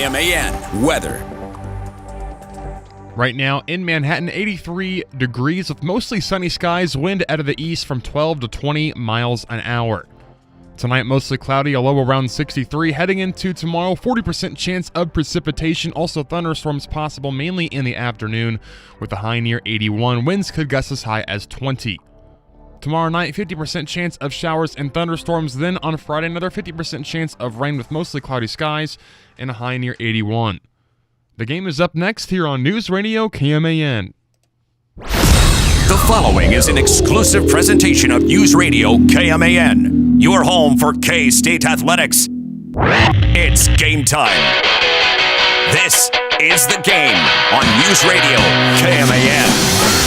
KMAN weather. Right now in Manhattan, 83 degrees with mostly sunny skies, wind out of the east from 12 to 20 miles an hour. Tonight, mostly cloudy, a low around 63. Heading into tomorrow, 40% chance of precipitation. Also, thunderstorms possible mainly in the afternoon with a high near 81. Winds could gust as high as 20. Tomorrow night, 50% chance of showers and thunderstorms. Then on Friday, another 50% chance of rain with mostly cloudy skies and a high near 81. The game is up next here on News Radio KMAN. The following is an exclusive presentation of News Radio KMAN, your home for K-State athletics. It's game time. This is The Game on News Radio KMAN.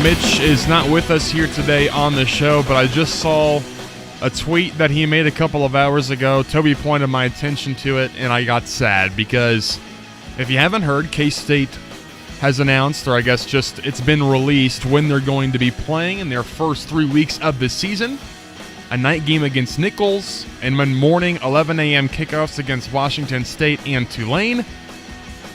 Mitch is not with us here today on the show, but I just saw a tweet that he made a couple of hours ago. Toby pointed my attention to it, and I got sad because if you haven't heard, K-State has announced, or I guess just it's been released, when they're going to be playing in their first 3 weeks of the season. A night game against Nichols, and morning 11 a.m. kickoffs against Washington State and Tulane.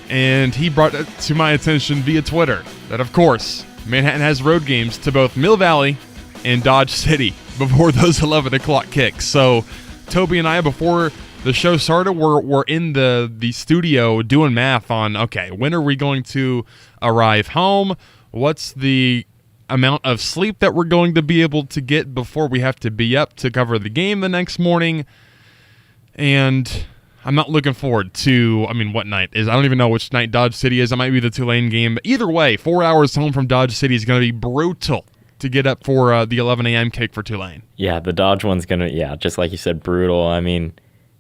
And he brought it to my attention via Twitter that, of course, Manhattan has road games to both Mill Valley and Dodge City before those 11 o'clock kicks. So Toby and I, before the show started, we're in the studio doing math on, okay, when are we going to arrive home? What's the amount of sleep that we're going to be able to get before we have to be up to cover the game the next morning? And I'm not looking forward to, what night is? I don't even know which night Dodge City is. It might be the Tulane game. But either way, 4 hours home from Dodge City is going to be brutal to get up for the 11 a.m. kick for Tulane. Yeah, the Dodge one's going to, just like you said, brutal.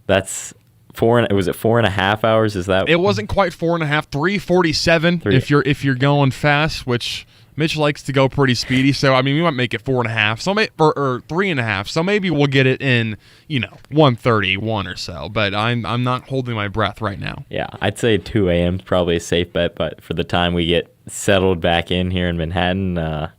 That's 4.5 hours? Is that? It wasn't quite 4.5, 3:47 if you're going fast, which Mitch likes to go pretty speedy, so we might make it 4.5, so or 3.5. So maybe we'll get it in, 1:31 or so. But I'm not holding my breath right now. Yeah, I'd say 2 a.m. is probably a safe bet. But for the time we get settled back in here in Manhattan, and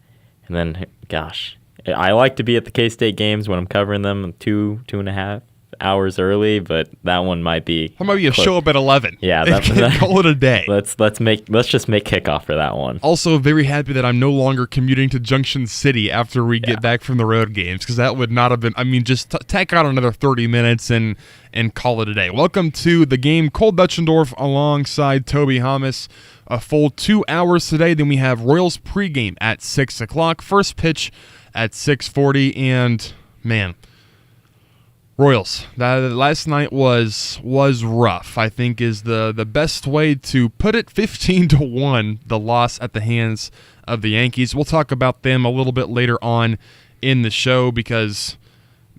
then gosh, I like to be at the K-State games when I'm covering them 2.5 hours early, but that one might be. That might be a show up at 11. Yeah, call it a day. Let's just make kickoff for that one. Also, very happy that I'm no longer commuting to Junction City after we get back from the road games, because that would not have been. Just tack out another 30 minutes and call it a day. Welcome to the game, Cole Dutchendorf alongside Toby Hamas. A full 2 hours today. Then we have Royals pregame at 6 o'clock. First pitch at 6:40, and man. Royals, that last night was rough, I think is the best way to put it. 15-1, the loss at the hands of the Yankees. We'll talk about them a little bit later on in the show because,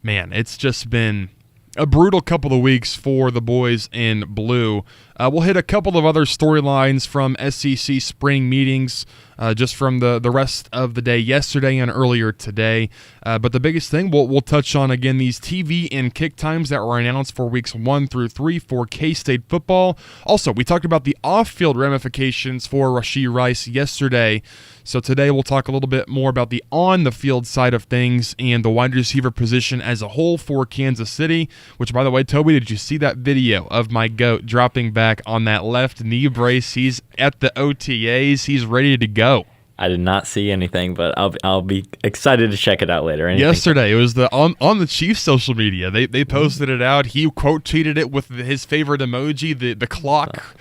man, it's just been a brutal couple of weeks for the boys in blue. We'll hit a couple of other storylines from SEC spring meetings just from the rest of the day yesterday and earlier today. But the biggest thing, we'll touch on, again, these TV and kick times that were announced for weeks 1 through 3 for K-State football. Also, we talked about the off-field ramifications for Rashee Rice yesterday. So today we'll talk a little bit more about the on-the-field side of things and the wide receiver position as a whole for Kansas City, which, by the way, Toby, did you see that video of my GOAT dropping back on that left knee brace? He's at the OTAs. He's ready to go. I did not see anything, but I'll be excited to check it out later. Yesterday, it was on the Chiefs' social media. They posted it out. He quote tweeted it with his favorite emoji, the clock.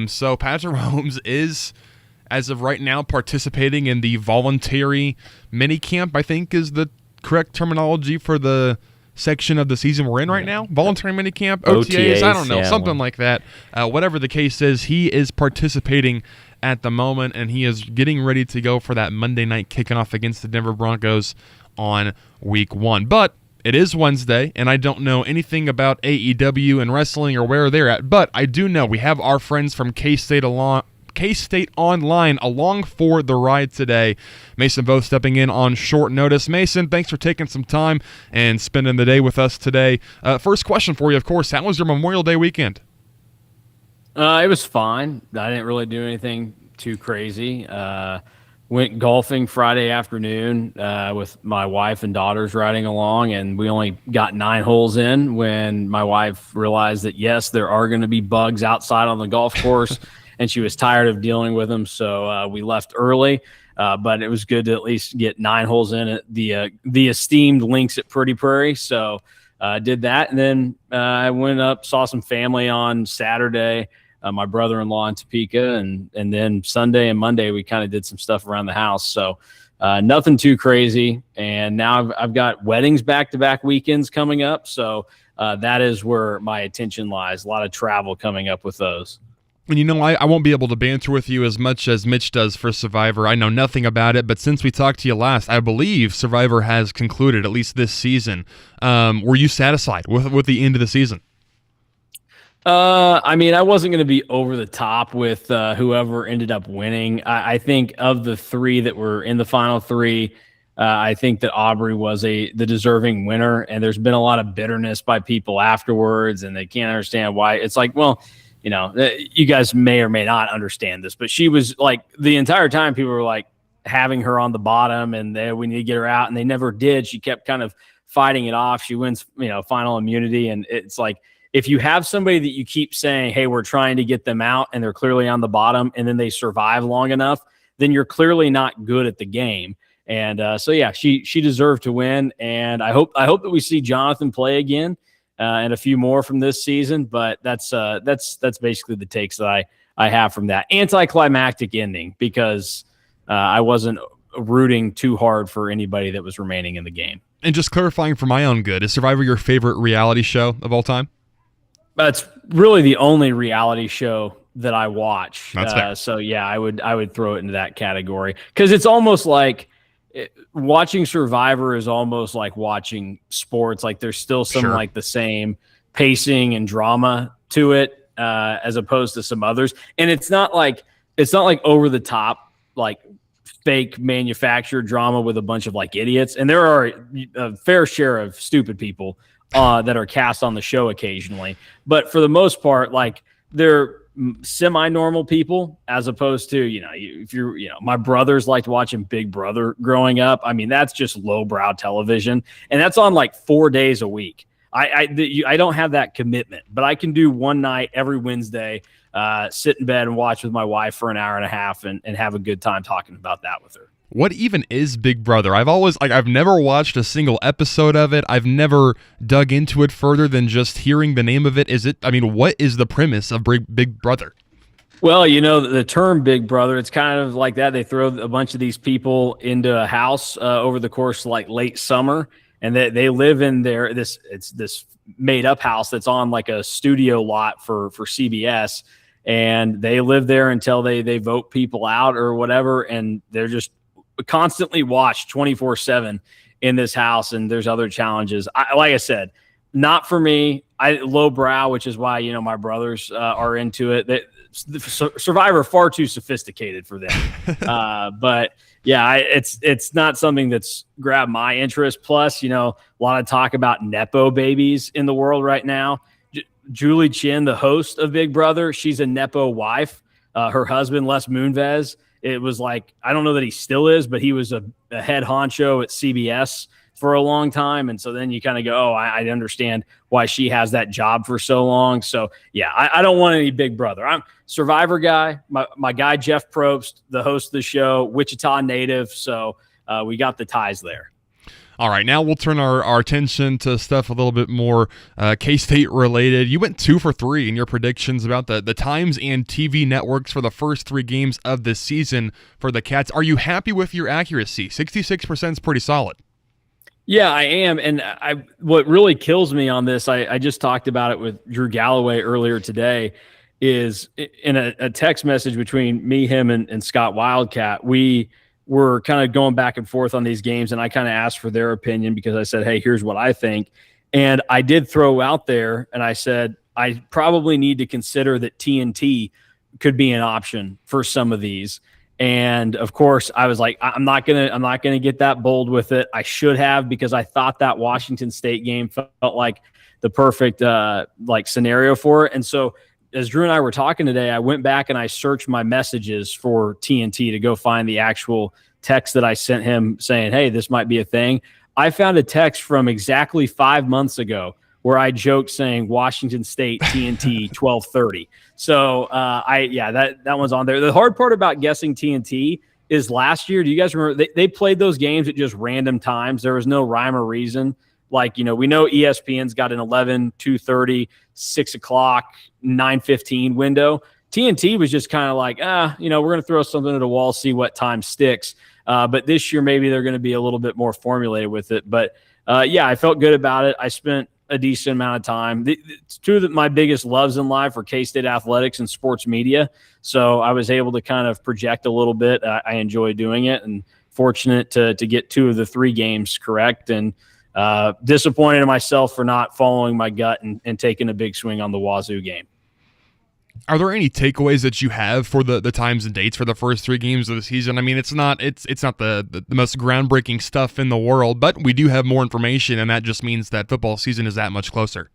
So Patrick Mahomes is, as of right now, participating in the voluntary minicamp, I think is the correct terminology for the section of the season we're in right now. Voluntary minicamp, OTAs, I don't know, something like that. Whatever the case is, he is participating at the moment, and he is getting ready to go for that Monday night kicking off against the Denver Broncos on week 1. But it is Wednesday, and I don't know anything about AEW and wrestling or where they're at, but I do know we have our friends from K-State Online along for the ride today. Mason Voth stepping in on short notice. Mason, thanks for taking some time and spending the day with us today. First question for you, of course, how was your Memorial Day weekend? It was fine. I didn't really do anything too crazy. Went golfing Friday afternoon with my wife and daughters riding along, and we only got 9 holes in when my wife realized that, yes, there are going to be bugs outside on the golf course, and she was tired of dealing with them, so we left early. But it was good to at least get 9 holes in at the esteemed links at Pretty Prairie. So did that, and then I went up, saw some family on Saturday. My brother-in-law in Topeka, and then Sunday and Monday we kind of did some stuff around the house. So nothing too crazy. And now I've got weddings back-to-back weekends coming up. So that is where my attention lies. A lot of travel coming up with those. And I won't be able to banter with you as much as Mitch does for Survivor. I know nothing about it, but since we talked to you last, I believe Survivor has concluded, at least this season. Were you satisfied with the end of the season? I mean, I wasn't going to be over the top with whoever ended up winning. I think of the 3 that were in the final 3, I think that Aubrey was the deserving winner. And there's been a lot of bitterness by people afterwards, and they can't understand why. It's like, well, you guys may or may not understand this, but she was like, the entire time people were like having her on the bottom, and we need to get her out, and they never did. She kept kind of fighting it off. She wins, final immunity, and it's like, if you have somebody that you keep saying, hey, we're trying to get them out, and they're clearly on the bottom, and then they survive long enough, then you're clearly not good at the game. And so, yeah, she deserved to win. And I hope that we see Jonathan play again and a few more from this season. But that's basically the takes that I have from that anticlimactic ending, because I wasn't rooting too hard for anybody that was remaining in the game. And just clarifying for my own good, is Survivor your favorite reality show of all time? That's really the only reality show that I watch. That's fair. So yeah, I would throw it into that category, because it's almost like watching Survivor is almost like watching sports. Like there's still some like the same pacing and drama to it as opposed to some others. And it's not like over the top, like fake manufactured drama with a bunch of like idiots. And there are a fair share of stupid people that are cast on the show occasionally, but for the most part, like they're semi-normal people, as opposed to, if you're, my brothers liked watching Big Brother growing up. I mean, that's just lowbrow television, and that's on like 4 days a week. I don't have that commitment, but I can do one night every Wednesday, sit in bed and watch with my wife for an hour and a half and have a good time talking about that with her. What even is Big Brother? I've never watched a single episode of it. I've never dug into it further than just hearing the name of it. What is the premise of Big Brother? Well, the term Big Brother, it's kind of like that. They throw a bunch of these people into a house over the course of like late summer, and they live in this made up house that's on like a studio lot for CBS, and they live there until they vote people out or whatever, and they're just constantly watched 24/7 in this house. And there's other challenges. Like I said, not for me. Low brow, which is why my brothers are into it. Survivor far too sophisticated for them. But yeah, it's not something that's grabbed my interest. Plus, a lot of talk about nepo babies in the world right now. Julie Chin, the host of Big Brother, she's a nepo wife. Her husband, Les Moonves, it was like, I don't know that he still is, but he was a head honcho at CBS for a long time. And so then you kind of go, oh, I understand why she has that job for so long. So yeah, I don't want any Big Brother. I'm Survivor guy. My guy, Jeff Probst, the host of the show, Wichita native. So we got the ties there. All right, now we'll turn our attention to stuff a little bit more K-State related. You went 2 for 3 in your predictions about the times and TV networks for the first 3 games of this season for the Cats. Are you happy with your accuracy? 66% is pretty solid. Yeah, I am. And what really kills me on this, I just talked about it with Drew Galloway earlier today, is in a text message between me, him, and Scott Wildcat. We were kind of going back and forth on these games, and I kind of asked for their opinion because I said, hey, here's what I think. And I did throw out there, and I said, I probably need to consider that TNT could be an option for some of these. And of course, I was like, I'm not gonna get that bold with it. I should have, because I thought that Washington State game felt like the perfect scenario for it. And so as Drew and I were talking today, I went back and I searched my messages for TNT to go find the actual text that I sent him saying, hey, this might be a thing. I found a text from exactly 5 months ago where I joked saying Washington State TNT 12:30. So that one's on there. The hard part about guessing TNT is last year. Do you guys remember they played those games at just random times? There was no rhyme or reason. Like, we know ESPN's got an 11, 2:30, 6 o'clock, 9:15 window. TNT was just kind of like, we're going to throw something at a wall, see what time sticks. But this year, maybe they're going to be a little bit more formulated with it. But I felt good about it. I spent a decent amount of time. It's two of my biggest loves in life are K-State athletics and sports media. So I was able to kind of project a little bit. I enjoy doing it, and fortunate to get 2 of the 3 games correct, and disappointed in myself for not following my gut and taking a big swing on the Wazoo game. Are there any takeaways that you have for the times and dates for the first 3 games of the season? I mean, it's not the most groundbreaking stuff in the world, but we do have more information, and that just means that football season is that much closer.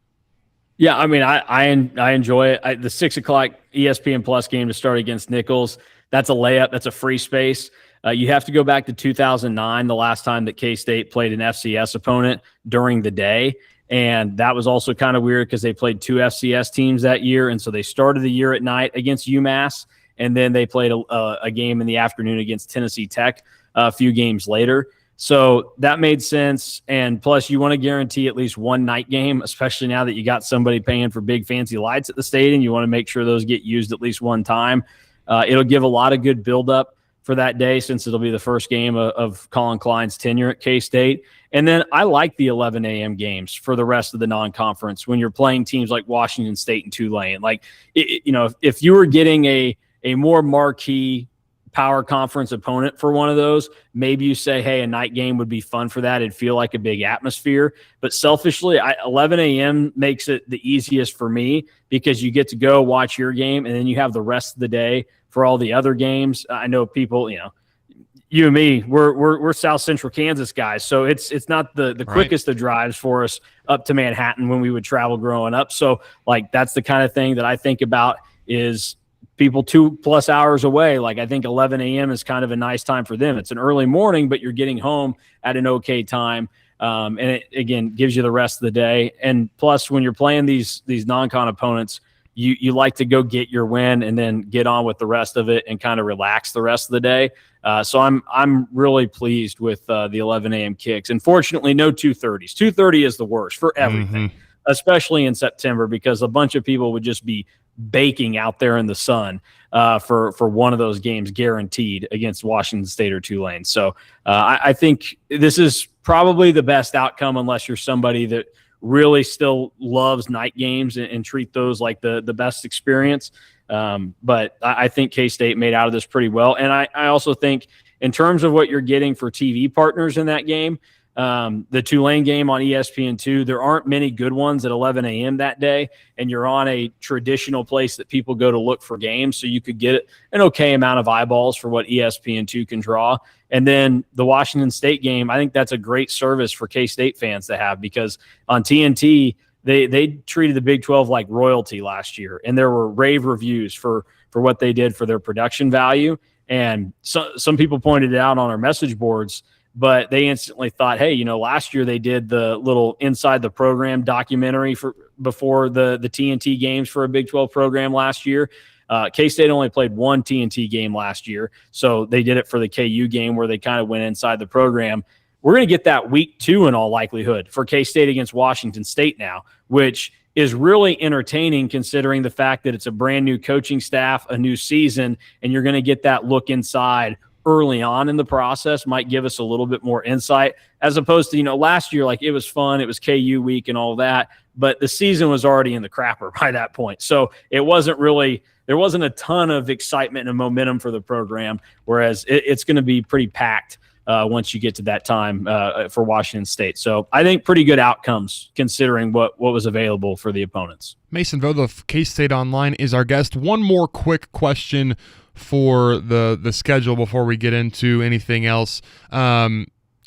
Yeah, I mean, I enjoy it. The 6 o'clock ESPN Plus game to start against Nichols, that's a layup. That's a free space. You have to go back to 2009, the last time that K-State played an FCS opponent during the day. And that was also kind of weird because they played 2 FCS teams that year. And so they started the year at night against UMass, and then they played a game in the afternoon against Tennessee Tech a few games later. So that made sense. And plus, you want to guarantee at least one night game, especially now that you got somebody paying for big fancy lights at the stadium. You want to make sure those get used at least one time. It'll give a lot of good buildup for that day, since it'll be the first game of Colin Klein's tenure at K-State. And then I like the 11 a.m. games for the rest of the non-conference when you're playing teams like Washington State and Tulane. Like, if you were getting a more marquee power conference opponent for one of those, maybe you say, hey, a night game would be fun for that. It'd feel like a big atmosphere. But selfishly, 11 a.m. makes it the easiest for me because you get to go watch your game, and then you have the rest of the day for all the other games. I know people, you and me, we're South Central Kansas guys, so it's not the quickest of drives for us up to Manhattan when we would travel growing up. So like that's the kind of thing that I think about is people 2+ hours away. Like I think 11 a.m. is kind of a nice time for them. It's an early morning, but you're getting home at an okay time. And it again gives you the rest of the day. And plus, when you're playing these non-con opponents, you like to go get your win and then get on with the rest of it and kind of relax the rest of the day. So I'm really pleased with the 11 a.m. kicks. And fortunately, no 2:30s. 2:30 is the worst for everything, especially in September, because a bunch of people would just be baking out there in the sun for one of those games guaranteed against Washington State or Tulane. So I think this is probably the best outcome unless you're somebody that really still loves night games and treat those like the best experience. But I think K-State made out of this pretty well. And I also think in terms of what you're getting for TV partners in that game, the Tulane game on ESPN2, there aren't many good ones at 11 a.m. that day, and you're on a traditional place that people go to look for games, so you could get an okay amount of eyeballs for what ESPN2 can draw. And then the Washington State game, I think that's a great service for K-State fans to have, because on TNT, they treated the Big 12 like royalty last year, and there were rave reviews for what they did for their production value. And some people pointed it out on our message boards, but they instantly thought, hey, last year they did the little Inside the Program documentary before the TNT games for a Big 12 program last year. K-State only played one TNT game last year, so they did it for the KU game where they kind of went inside the program. We're going to get that week 2 in all likelihood for K-State against Washington State now, which is really entertaining considering the fact that it's a brand new coaching staff, a new season, and you're going to get that look inside early on in the process. Might give us a little bit more insight as opposed to, last year, like it was fun. It was KU week and all that, but the season was already in the crapper by that point. So there wasn't a ton of excitement and momentum for the program, whereas it's going to be pretty packed once you get to that time for Washington State. So I think pretty good outcomes considering what was available for the opponents. Mason Voth of K-State Online is our guest. One more quick question for the schedule before we get into anything else.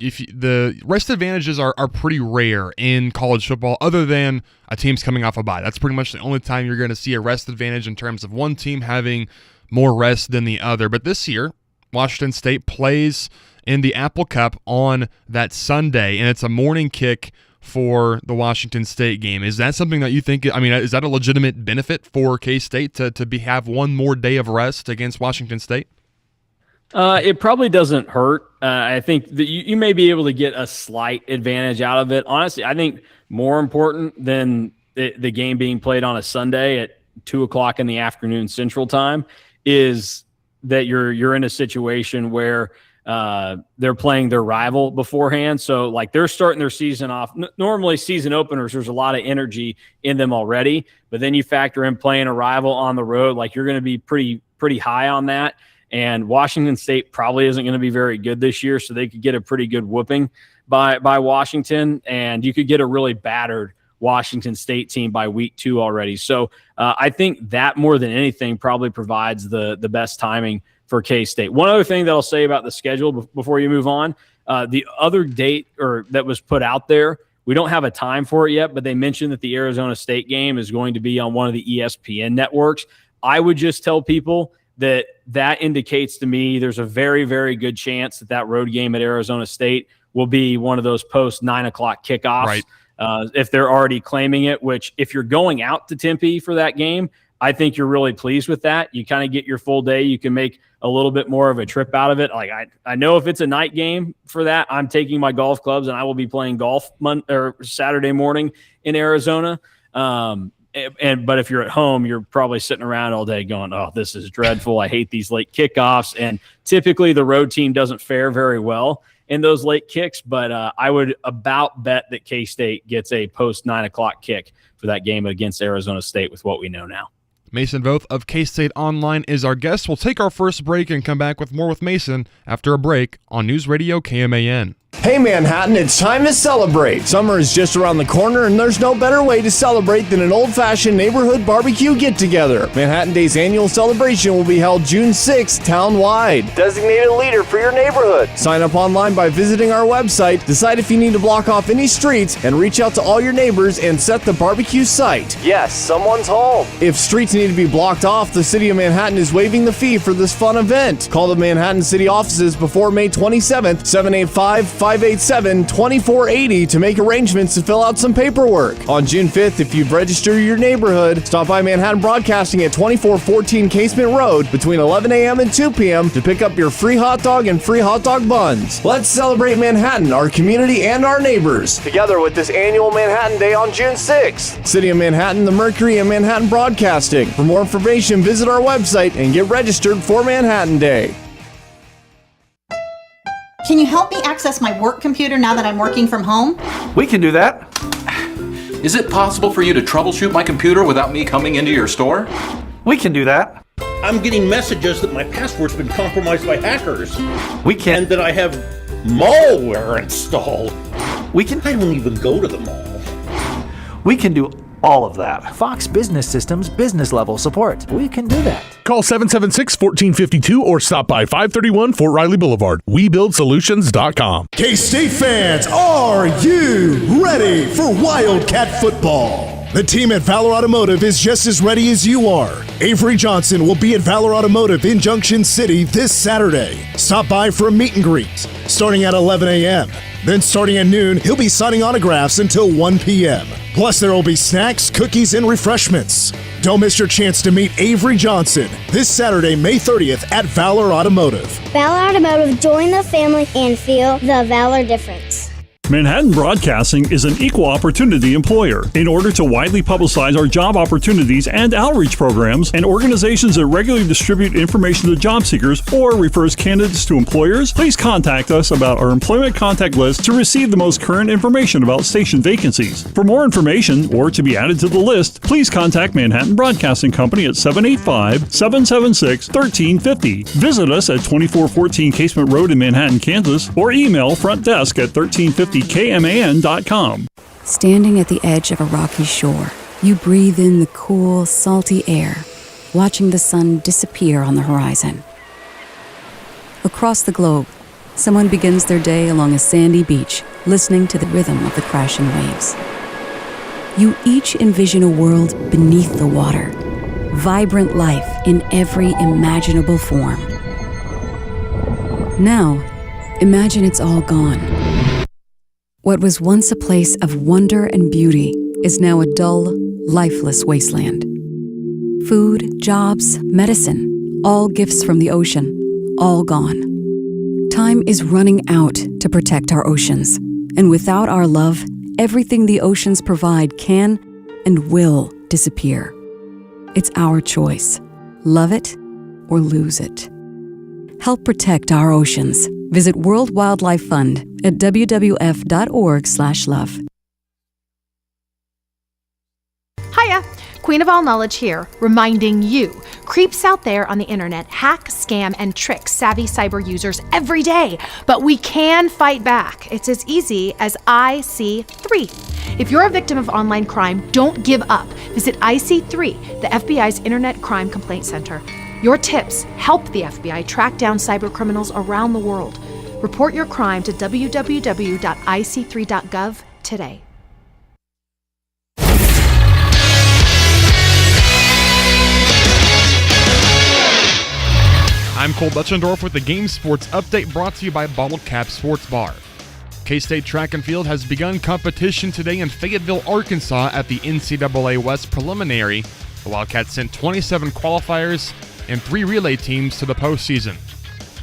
the rest advantages are pretty rare in college football, other than a team's coming off a bye. That's pretty much the only time you're going to see a rest advantage in terms of one team having more rest than the other. But this year, Washington State plays in the Apple Cup on that Sunday, and it's a morning kick for the Washington State game. Is that something that you think, is that a legitimate benefit for K-State to have one more day of rest against Washington State? It probably doesn't hurt. I think that you may be able to get a slight advantage out of it. Honestly, I think more important than the game being played on a Sunday at 2:00 in the afternoon Central Time is that you're in a situation where they're playing their rival beforehand. So like they're starting their season off. Normally season openers, there's a lot of energy in them already, but then you factor in playing a rival on the road. Like you're going to be pretty high on that. And Washington State probably isn't going to be very good this year. So they could get a pretty good whooping by Washington, and you could get a really battered Washington State team by week 2 already. So I think that more than anything probably provides the best timing for K-State. One other thing that I'll say about the schedule before you move on, the other date that was put out there, we don't have a time for it yet, but they mentioned that the Arizona State game is going to be on one of the ESPN networks. I would just tell people that indicates to me there's a very, very good chance that road game at Arizona State will be one of those post 9:00 kickoffs. Right. If they're already claiming it, which if you're going out to Tempe for that game, I think you're really pleased with that. You kind of get your full day. You can make a little bit more of a trip out of it. Like I know if it's a night game for that, I'm taking my golf clubs and I will be playing golf Saturday morning in Arizona. But if you're at home, you're probably sitting around all day going, oh, this is dreadful. I hate these late kickoffs. And typically the road team doesn't fare very well in those late kicks. But I would about bet that K-State gets a post 9:00 kick for that game against Arizona State with what we know now. Mason Voth of K-State Online is our guest. We'll take our first break and come back with more with Mason after a break on News Radio KMAN. Hey Manhattan, it's time to celebrate. Summer is just around the corner and there's no better way to celebrate than an old-fashioned neighborhood barbecue get-together. Manhattan Day's annual celebration will be held June 6th town-wide. Designated a leader for your neighborhood. Sign up online by visiting our website, decide if you need to block off any streets, and reach out to all your neighbors and set the barbecue site. Yes, someone's home. If streets need to be blocked off, the City of Manhattan is waiving the fee for this fun event. Call the Manhattan City offices before May 27th, 785-587-2480 to make arrangements to fill out some paperwork. On June 5th, if you've registered your neighborhood, stop by Manhattan Broadcasting at 2414 Casement Road between 11 a.m. and 2 p.m. to pick up your free hot dog and free hot dog buns. Let's celebrate Manhattan, our community, and our neighbors together with this annual Manhattan Day on June 6th. City of Manhattan, the Mercury, and Manhattan Broadcasting. For more information, visit our website and get registered for Manhattan Day. Can you help me access my work computer now that I'm working from home? We can do that. Is it possible for you to troubleshoot my computer without me coming into your store? We can do that. I'm getting messages that my password's been compromised by hackers. We can. And that I have malware installed. We can. I don't even go to the mall. We can do all of that. Fox Business Systems business level support. We can do that. Call 776-1452 or stop by 531 Fort Riley Boulevard. WeBuildSolutions.com. K-State fans, are you ready for Wildcat football? The team at Valor Automotive is just as ready as you are. Avery Johnson will be at Valor Automotive in Junction City this Saturday. Stop by for a meet and greet starting at 11 a.m. Then starting at noon, he'll be signing autographs until 1 p.m. Plus, there will be snacks, cookies, and refreshments. Don't miss your chance to meet Avery Johnson this Saturday, May 30th at Valor Automotive. Valor Automotive, join the family and feel the Valor difference. Manhattan Broadcasting is an equal opportunity employer. In order to widely publicize our job opportunities and outreach programs and organizations that regularly distribute information to job seekers or refers candidates to employers, please contact us about our employment contact list to receive the most current information about station vacancies. For more information or to be added to the list, please contact Manhattan Broadcasting Company at 785-776-1350. Visit us at 2414 Casement Road in Manhattan, Kansas, or email front desk at 1350KMAN.com. Standing at the edge of a rocky shore, you breathe in the cool, salty air, watching the sun disappear on the horizon. Across the globe, someone begins their day along a sandy beach, listening to the rhythm of the crashing waves. You each envision a world beneath the water, vibrant life in every imaginable form. Now, imagine it's all gone. What was once a place of wonder and beauty is now a dull, lifeless wasteland. Food, jobs, medicine, all gifts from the ocean, all gone. Time is running out to protect our oceans, and without our love, everything the oceans provide can and will disappear. It's our choice. Love it or lose it. Help protect our oceans. Visit World Wildlife Fund at wwf.org/love. Hiya, Queen of All Knowledge here, reminding you, creeps out there on the internet hack, scam, and trick savvy cyber users every day, but we can fight back. It's as easy as IC3. If you're a victim of online crime, don't give up. Visit IC3, the FBI's Internet Crime Complaint Center. Your tips help the FBI track down cyber criminals around the world. Report your crime to www.ic3.gov today. I'm Cole Dutchendorf with the Game Sports Update brought to you by Bottle Cap Sports Bar. K-State Track and Field has begun competition today in Fayetteville, Arkansas at the NCAA West Preliminary. The Wildcats sent 27 qualifiers and 3 relay teams to the postseason.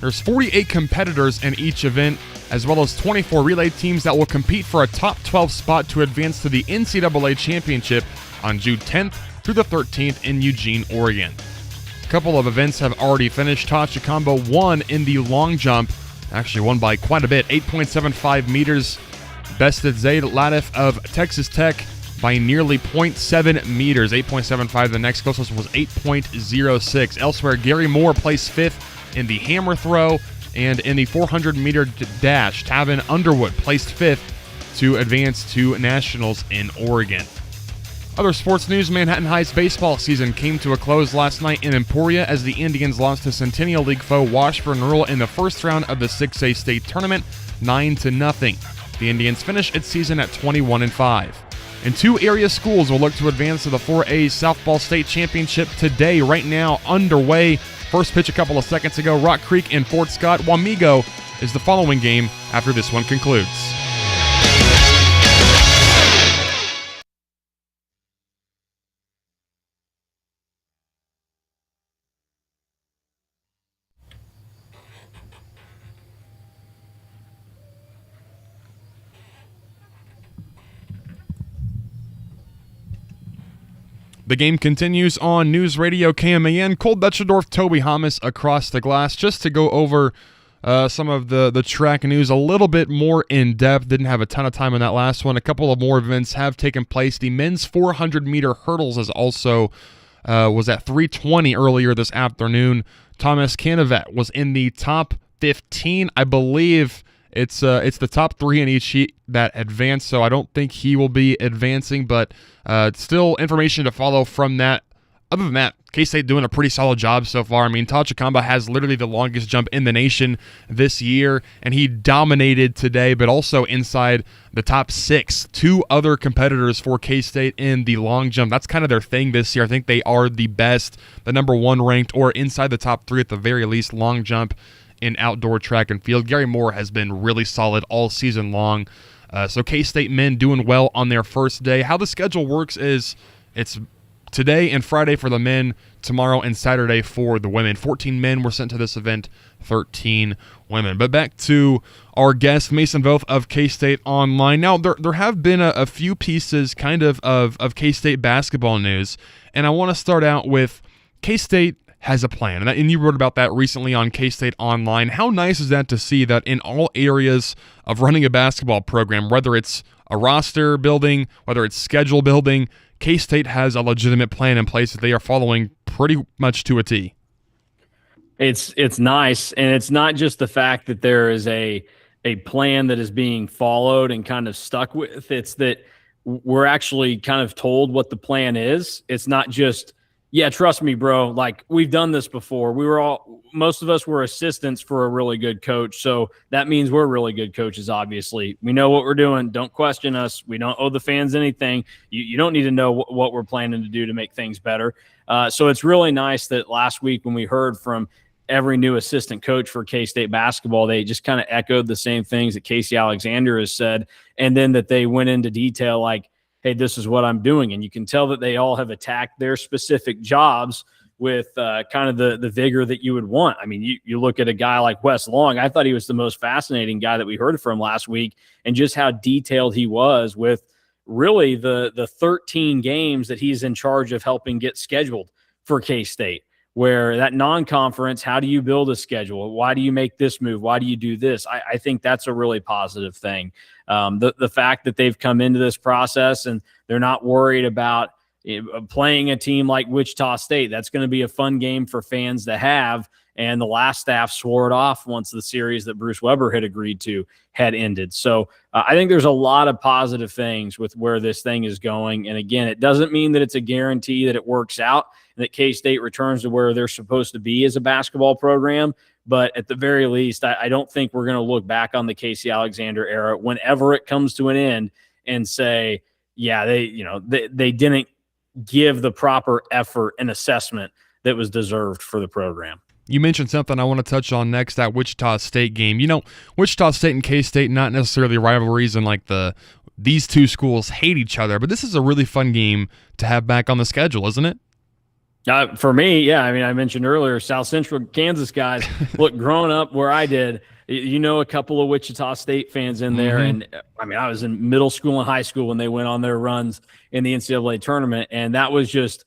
There's 48 competitors in each event, as well as 24 relay teams that will compete for a top 12 spot to advance to the NCAA Championship on June 10th through the 13th in Eugene, Oregon. A couple of events have already finished. Tachikamba won in the long jump, actually won by quite a bit, 8.75 meters. Bested Zaid Latif of Texas Tech by nearly 0.7 meters, 8.75. The next closest was 8.06. Elsewhere, Gary Moore placed 5th in the hammer throw, and in the 400-meter dash, Tavin Underwood placed 5th to advance to nationals in Oregon. Other sports news, Manhattan High's baseball season came to a close last night in Emporia as the Indians lost to Centennial League foe Washburn Rural in the first round of the 6A state tournament, 9-0. The Indians finished its season at 21-5. And 2 area schools will look to advance to the 4A Softball State Championship today, right now underway. First pitch a couple of seconds ago, Rock Creek and Fort Scott. Wamego is the following game after this one concludes. The game continues on News Radio KMAN. Cole Dutchendorf, Toby Hamas across the glass, just to go over some of the track news a little bit more in depth. Didn't have a ton of time on that last one. A couple of more events have taken place. The men's 400-meter hurdles is also was at 3:20 earlier this afternoon. Thomas Canavet was in the top 15, I believe. It's the top 3 in each heat that advance, so I don't think he will be advancing, but still information to follow from that. Other than that, K-State doing a pretty solid job so far. I mean, Tachikamba has literally the longest jump in the nation this year, and he dominated today, but also inside the top 6. 2 other competitors for K-State in the long jump. That's kind of their thing this year. I think they are the best, the number 1 ranked, or inside the top 3 at the very least, long jump in outdoor track and field. Gary Moore has been really solid all season long. So K-State men doing well on their first day. How the schedule works is it's today and Friday for the men, tomorrow and Saturday for the women. 14 men were sent to this event, 13 women. But back to our guest, Mason Voth of K-State Online. Now, there have been a few pieces kind of K-State basketball news, and I want to start out with K-State has a plan, and you wrote about that recently on K-State Online. How nice is that to see that in all areas of running a basketball program, whether it's a roster building, whether it's schedule building, K-State has a legitimate plan in place that they are following pretty much to a T. It's nice, and it's not just the fact that there is a plan that is being followed and kind of stuck with. It's that we're actually kind of told what the plan is. It's not just Yeah, trust me, bro. Like, we've done this before. Most of us were assistants for a really good coach. So that means we're really good coaches, obviously. We know what we're doing. Don't question us. We don't owe the fans anything. You don't need to know what we're planning to do to make things better. So it's really nice that last week when we heard from every new assistant coach for K-State basketball, they just kind of echoed the same things that Casey Alexander has said. And then that they went into detail like, hey, this is what I'm doing. And you can tell that they all have attacked their specific jobs with kind of the vigor that you would want. I mean, you look at a guy like Wes Long. I thought he was the most fascinating guy that we heard from last week, and just how detailed he was with really the 13 games that he's in charge of helping get scheduled for K-State. Where that non-conference, how do you build a schedule? Why do you make this move? Why do you do this? I think that's a really positive thing. The fact that they've come into this process and they're not worried about playing a team like Wichita State. That's going to be a fun game for fans to have. And the last staff swore it off once the series that Bruce Weber had agreed to had ended. So I think there's a lot of positive things with where this thing is going. And again, it doesn't mean that it's a guarantee that it works out and that K-State returns to where they're supposed to be as a basketball program. But at the very least, I don't think we're going to look back on the Casey Alexander era whenever it comes to an end and say, yeah, they didn't give the proper effort and assessment that was deserved for the program. You mentioned something I want to touch on next, that Wichita State game. Wichita State and K-State, not necessarily rivalries and like these two schools hate each other, but this is a really fun game to have back on the schedule, isn't it? For me, yeah. I mean, I mentioned earlier, South Central Kansas guys. Look, growing up where I did, a couple of Wichita State fans in there. Mm-hmm. And I mean, I was in middle school and high school when they went on their runs in the NCAA tournament. And that was just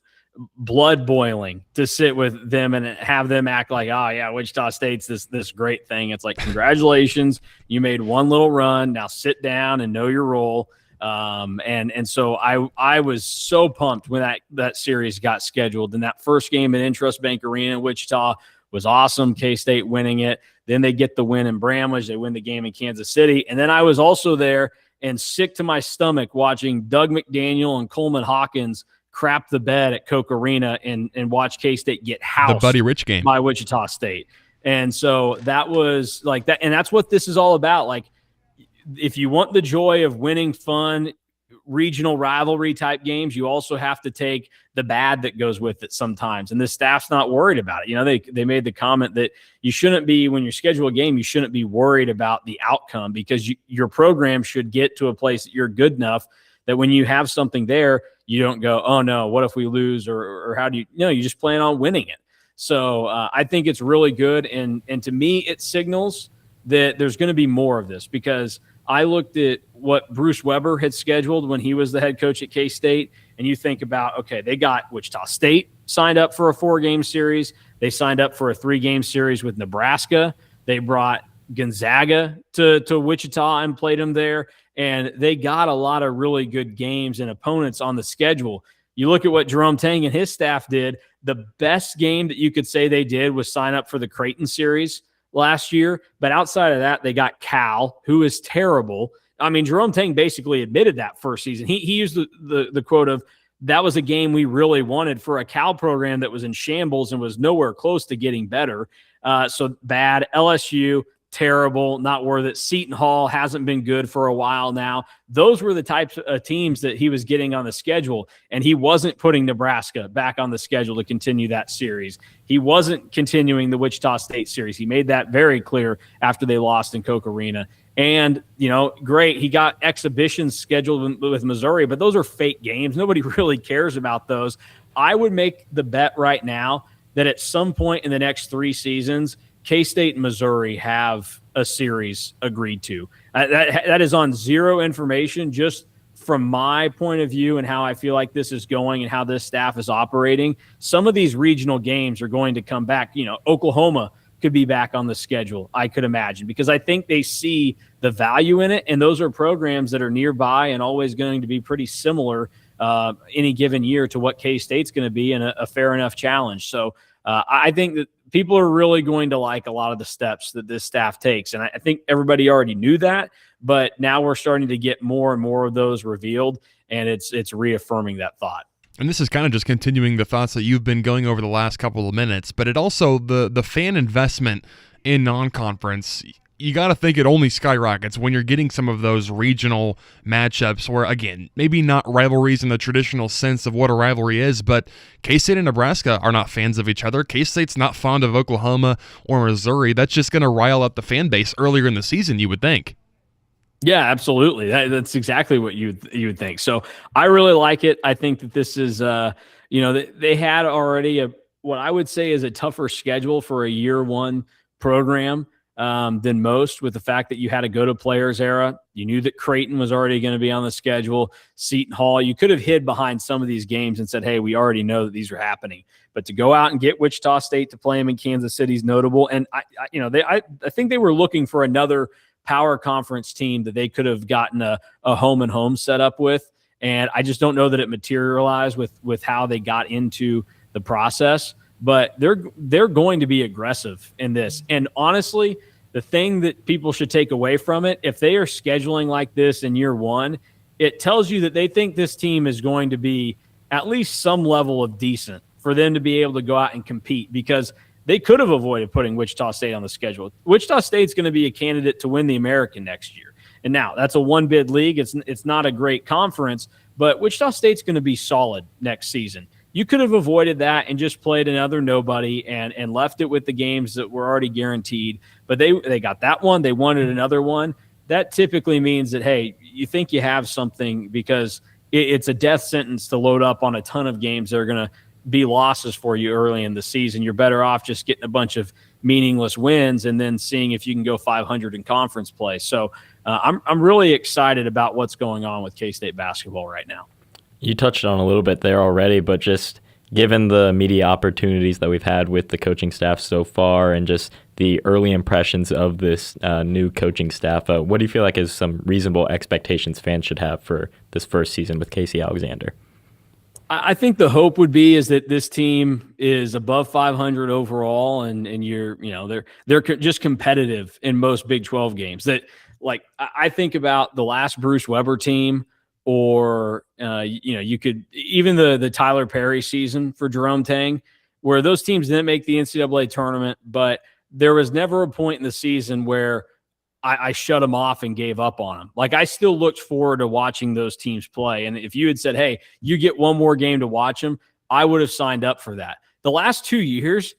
blood boiling to sit with them and have them act like, oh yeah, Wichita State's this great thing. It's like, congratulations, you made one little run. Now sit down and know your role. And so I was so pumped when that series got scheduled. And that first game at Intrust Bank Arena in Wichita was awesome. K-State winning it. Then they get the win in Bramlage. They win the game in Kansas City. And then I was also there and sick to my stomach watching Doug McDaniel and Coleman Hawkins crap the bed at Koch Arena and watch K-State get housed. The Buddy Rich game by Wichita State. And so that was like that. And that's what this is all about. Like, if you want the joy of winning fun regional rivalry type games, you also have to take the bad that goes with it sometimes. And the staff's not worried about it. They made the comment that you shouldn't be, when you schedule a game, you shouldn't be worried about the outcome, because your program should get to a place that you're good enough that when you have something there, you don't go, oh no, what if we lose? Or how do you, you just plan on winning it. So I think it's really good. And to me, it signals that there's going to be more of this, because I looked at what Bruce Weber had scheduled when he was the head coach at K-State, and you think about, okay, they got Wichita State signed up for a 4-game series. They signed up for a 3-game series with Nebraska. They brought Gonzaga to Wichita and played them there, and they got a lot of really good games and opponents on the schedule. You look at what Jerome Tang and his staff did. The best game that you could say they did was sign up for the Creighton series last year. But outside of that, they got Cal, who is terrible. I mean, Jerome Tang basically admitted that first season. He used the quote of, that was a game we really wanted for a Cal program that was in shambles and was nowhere close to getting better. So bad. LSU, terrible, not worth it. Seton Hall hasn't been good for a while now. Those were the types of teams that he was getting on the schedule, and he wasn't putting Nebraska back on the schedule to continue that series. He wasn't continuing the Wichita State series. He made that very clear after they lost in Koch Arena. And, great, he got exhibitions scheduled with Missouri, but those are fake games. Nobody really cares about those. I would make the bet right now that at some point in the next 3 seasons, K-State and Missouri have a series agreed to. That is on zero information, just from my point of view and how I feel like this is going and how this staff is operating. Some of these regional games are going to come back. Oklahoma could be back on the schedule, I could imagine, because I think they see the value in it, and those are programs that are nearby and always going to be pretty similar any given year to what K-State's going to be in a fair enough challenge. So I think that people are really going to like a lot of the steps that this staff takes. And I think everybody already knew that, but now we're starting to get more and more of those revealed, and it's reaffirming that thought. And this is kind of just continuing the thoughts that you've been going over the last couple of minutes, but it also, the fan investment in non-conference, you got to think it only skyrockets when you're getting some of those regional matchups where, again, maybe not rivalries in the traditional sense of what a rivalry is, but K-State and Nebraska are not fans of each other. K-State's not fond of Oklahoma or Missouri. That's just going to rise up the fan base earlier in the season, you would think. Yeah, absolutely. That's exactly what you would think. So I really like it. I think that this is, they had already what I would say is a tougher schedule for a year one program than most, with the fact that you had a go-to-players era. You knew that Creighton was already going to be on the schedule, Seton Hall. You could have hid behind some of these games and said, hey, we already know that these are happening. But to go out and get Wichita State to play them in Kansas City is notable. And, I think they were looking for another power conference team that they could have gotten a home and home set up with. And I just don't know that it materialized with how they got into the process. But they're going to be aggressive in this. And honestly, the thing that people should take away from it, if they are scheduling like this in year one, it tells you that they think this team is going to be at least some level of decent for them to be able to go out and compete, because they could have avoided putting Wichita State on the schedule. Wichita State's going to be a candidate to win the American next year. And now that's a one-bid league. It's not a great conference, but Wichita State's going to be solid next season. You could have avoided that and just played another nobody and left it with the games that were already guaranteed. But they got that one. They wanted another one. That typically means that, hey, you think you have something, because it's a death sentence to load up on a ton of games that are going to be losses for you early in the season. You're better off just getting a bunch of meaningless wins and then seeing if you can go 500 in conference play. So I'm really excited about what's going on with K-State basketball right now. You touched on a little bit there already, but just given the media opportunities that we've had with the coaching staff so far and just the early impressions of this new coaching staff, what do you feel like is some reasonable expectations fans should have for this first season with Casey Alexander? I think the hope would be is that this team is above 500 overall, and they're just competitive in most Big 12 games. That, like, I think about the last Bruce Weber team, or you could even the Tyler Perry season for Jerome Tang, where those teams didn't make the NCAA tournament, but there was never a point in the season where I shut them off and gave up on them. Like, I still looked forward to watching those teams play. And if you had said, hey, you get one more game to watch them, I would have signed up for that. The last 2 years,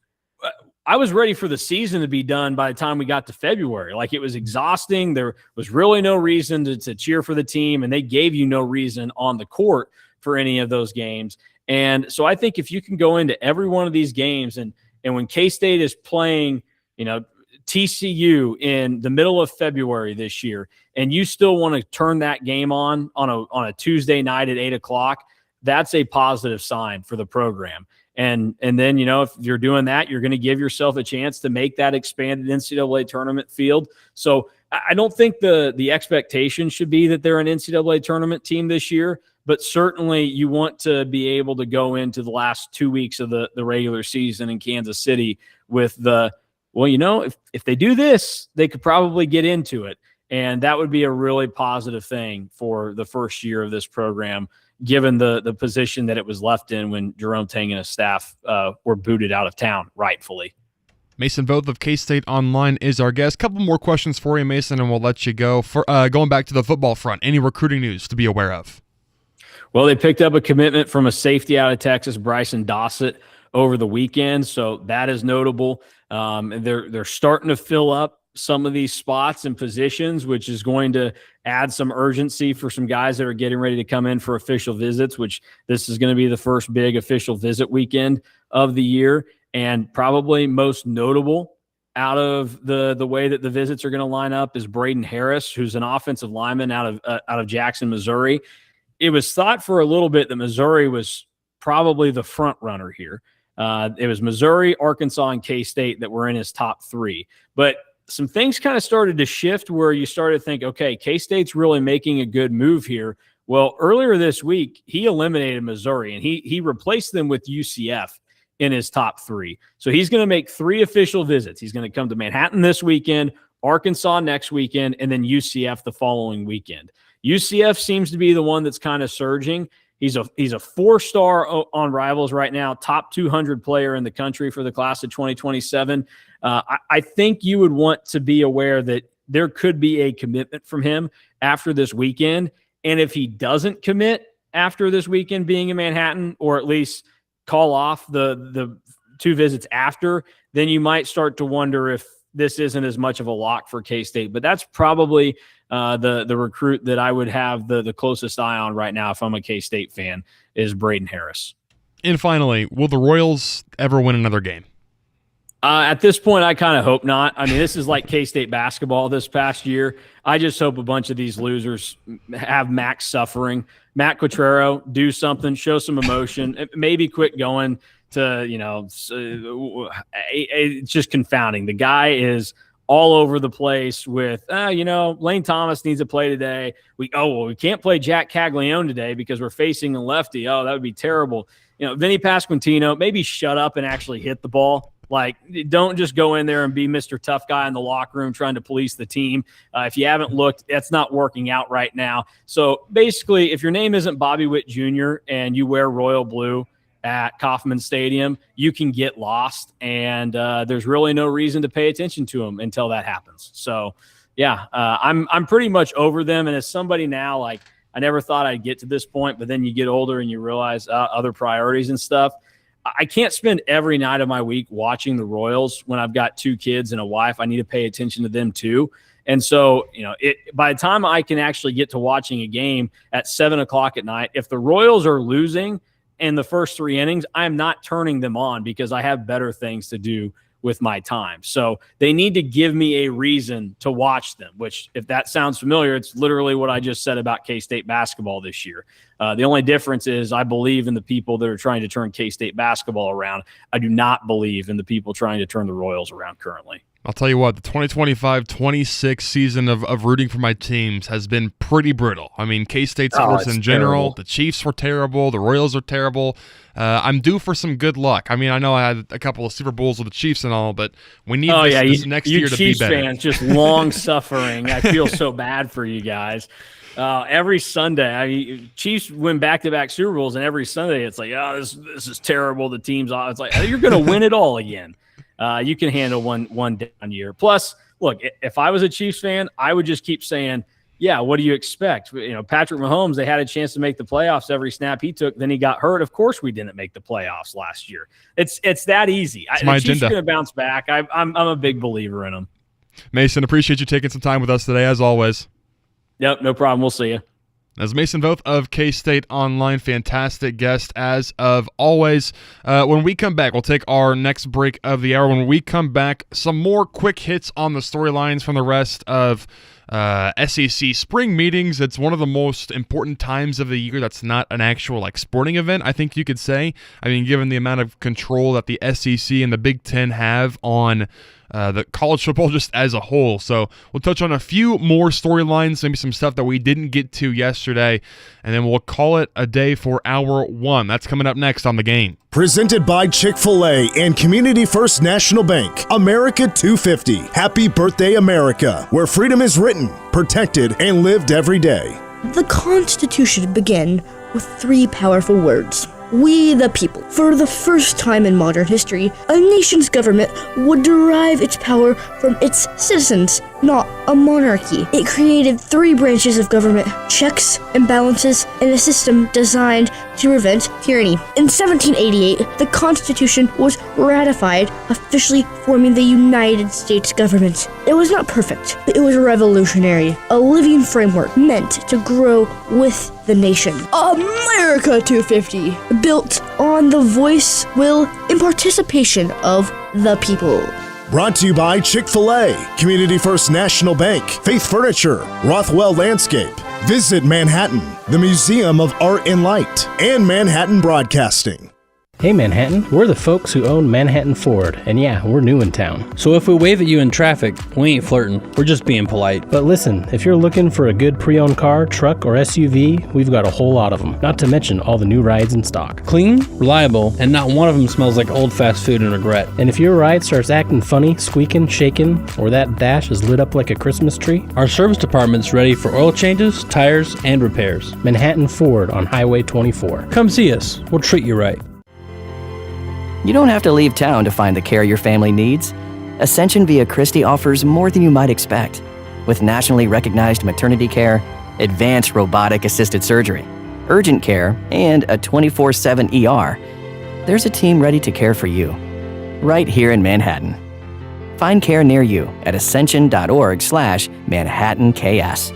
I was ready for the season to be done by the time we got to February. Like, it was exhausting. There was really no reason to cheer for the team, and they gave you no reason on the court for any of those games. And so I think if you can go into every one of these games, and when K-State is playing, TCU in the middle of February this year, and you still want to turn that game on a Tuesday night at 8:00, that's a positive sign for the program. And then, if you're doing that, you're going to give yourself a chance to make that expanded NCAA tournament field. So I don't think the expectation should be that they're an NCAA tournament team this year, but certainly you want to be able to go into the last 2 weeks of the regular season in Kansas City with if they do this, they could probably get into it. And that would be a really positive thing for the first year of this program, given the position that it was left in when Jerome Tang and his staff were booted out of town, rightfully. Mason Voth of K-State Online is our guest. Couple more questions for you, Mason, and we'll let you go. For going back to the football front, any recruiting news to be aware of? Well, they picked up a commitment from a safety out of Texas, Bryson Dossett, over the weekend, so that is notable. They're starting to fill up some of these spots and positions, which is going to add some urgency for some guys that are getting ready to come in for official visits, which this is going to be the first big official visit weekend of the year. And probably most notable out of the way that the visits are going to line up is Braden Harris, who's an offensive lineman out of Jackson, Missouri. It was thought for a little bit that Missouri was probably the front runner here. It was Missouri, Arkansas, and K-State that were in his top three. But some things kind of started to shift where you started to think, okay, K-State's really making a good move here. Well, earlier this week, he eliminated Missouri, and he replaced them with UCF in his top three. So he's going to make 3 official visits. He's going to come to Manhattan this weekend, Arkansas next weekend, and then UCF the following weekend. UCF seems to be the one that's kind of surging. He's a 4-star on Rivals right now, top 200 player in the country for the class of 2027. I think you would want to be aware that there could be a commitment from him after this weekend. And if he doesn't commit after this weekend being in Manhattan, or at least call off the 2 visits after, then you might start to wonder if this isn't as much of a lock for K-State. But that's probably the recruit that I would have the closest eye on right now if I'm a K-State fan is Braden Harris. And finally, will the Royals ever win another game? At this point, I kind of hope not. I mean, this is like K-State basketball this past year. I just hope a bunch of these losers have max suffering. Matt Quatrero, do something, show some emotion, maybe quit going to, it's just confounding. The guy is all over the place with, Lane Thomas needs to play today. We can't play Jack Caglione today because we're facing a lefty. Oh, that would be terrible. Vinny Pasquantino, maybe shut up and actually hit the ball. Like, don't just go in there and be Mr. Tough Guy in the locker room trying to police the team. If you haven't looked, that's not working out right now. So basically, if your name isn't Bobby Witt Jr. and you wear royal blue at Kauffman Stadium, you can get lost, and there's really no reason to pay attention to them until that happens. So, yeah, I'm pretty much over them. And as somebody now, like, I never thought I'd get to this point, but then you get older and you realize other priorities and stuff. I can't spend every night of my week watching the Royals when I've got 2 kids and a wife. I need to pay attention to them too. And so, by the time I can actually get to watching a game at 7:00 at night, if the Royals are losing in the first 3 innings, I'm not turning them on because I have better things to do with my time. So they need to give me a reason to watch them, which, if that sounds familiar, it's literally what I just said about K-State basketball this year. The only difference is I believe in the people that are trying to turn K-State basketball around. I do not believe in the people trying to turn the Royals around currently. I'll tell you what, the 2025-26 season of rooting for my teams has been pretty brutal. I mean, K-State sports in general, terrible. The Chiefs were terrible, the Royals are terrible. I'm due for some good luck. I mean, I know I had a couple of Super Bowls with the Chiefs and all, but we need this next year to Chiefs be better. Fans just long suffering. I feel so bad for you guys. Every Sunday, Chiefs win back-to-back Super Bowls, and every Sunday it's like, this is terrible. The team's off. It's like, you're going to win it all again. You can handle one down year. Plus, look, if I was a Chiefs fan, I would just keep saying, yeah, what do you expect? Patrick Mahomes, they had a chance to make the playoffs every snap he took. Then he got hurt. Of course we didn't make the playoffs last year. It's that easy. The Chiefs are going to bounce back. I'm a big believer in them. Mason, appreciate you taking some time with us today, as always. Yep, no problem. We'll see you. As Mason Voth of K-State Online, fantastic guest as of always. When we come back, we'll take our next break of the hour. When we come back, some more quick hits on the storylines from the rest of SEC spring meetings. It's one of the most important times of the year that's not an actual sporting event, I think you could say. I mean, given the amount of control that the SEC and the Big Ten have on the college football just as a whole. So we'll touch on a few more storylines, maybe some stuff that we didn't get to yesterday, and then we'll call it a day for hour 1. That's coming up next on The Game. Presented by Chick-fil-A and Community First National Bank. America 250. Happy birthday, America, where freedom is written, protected, and lived every day. The Constitution began with 3 powerful words. We the people. For the first time in modern history, a nation's government would derive its power from its citizens, not a monarchy. It created 3 branches of government, checks and balances, and a system designed to prevent tyranny. In 1788, the Constitution was ratified, officially forming the United States government. It was not perfect, but it was revolutionary, a living framework meant to grow with the nation. America 250, built on the voice, will, and participation of the people. Brought to you by Chick-fil-A, Community First National Bank, Faith Furniture, Rothwell Landscape. Visit Manhattan, the Museum of Art and Light, and Manhattan Broadcasting. Hey Manhattan, we're the folks who own Manhattan Ford, and yeah, we're new in town. So if we wave at you in traffic, we ain't flirting, we're just being polite. But listen, if you're looking for a good pre-owned car, truck, or SUV, we've got a whole lot of them, not to mention all the new rides in stock. Clean, reliable, and not one of them smells like old fast food and regret. And if your ride starts acting funny, squeaking, shaking, or that dash is lit up like a Christmas tree, our service department's ready for oil changes, tires, and repairs. Manhattan Ford on Highway 24. Come see us, we'll treat you right. You don't have to leave town to find the care your family needs. Ascension Via Christi offers more than you might expect. With nationally recognized maternity care, advanced robotic-assisted surgery, urgent care, and a 24/7 ER, there's a team ready to care for you, right here in Manhattan. Find care near you at ascension.org/ManhattanKS.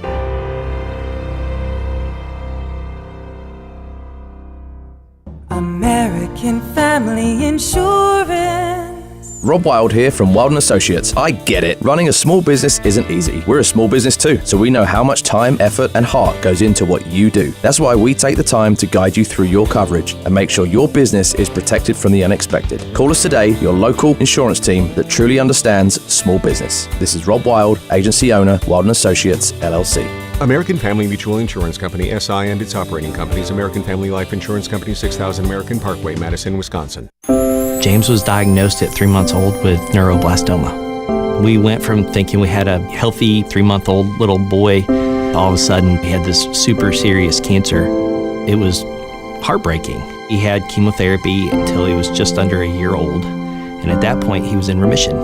American Family Insurance. Rob Wild here from Wild & Associates. I get it. Running a small business isn't easy. We're a small business too, so we know how much time, effort, and heart goes into what you do. That's why we take the time to guide you through your coverage and make sure your business is protected from the unexpected. Call us today, your local insurance team that truly understands small business. This is Rob Wild, agency owner, Wild & Associates, LLC. American Family Mutual Insurance Company, SI, and its operating companies, American Family Life Insurance Company, 6000 American Parkway, Madison, Wisconsin. James was diagnosed at 3 months old with neuroblastoma. We went from thinking we had a healthy 3-month-old little boy, all of a sudden he had this super serious cancer. It was heartbreaking. He had chemotherapy until he was just under a year old, and at that point he was in remission.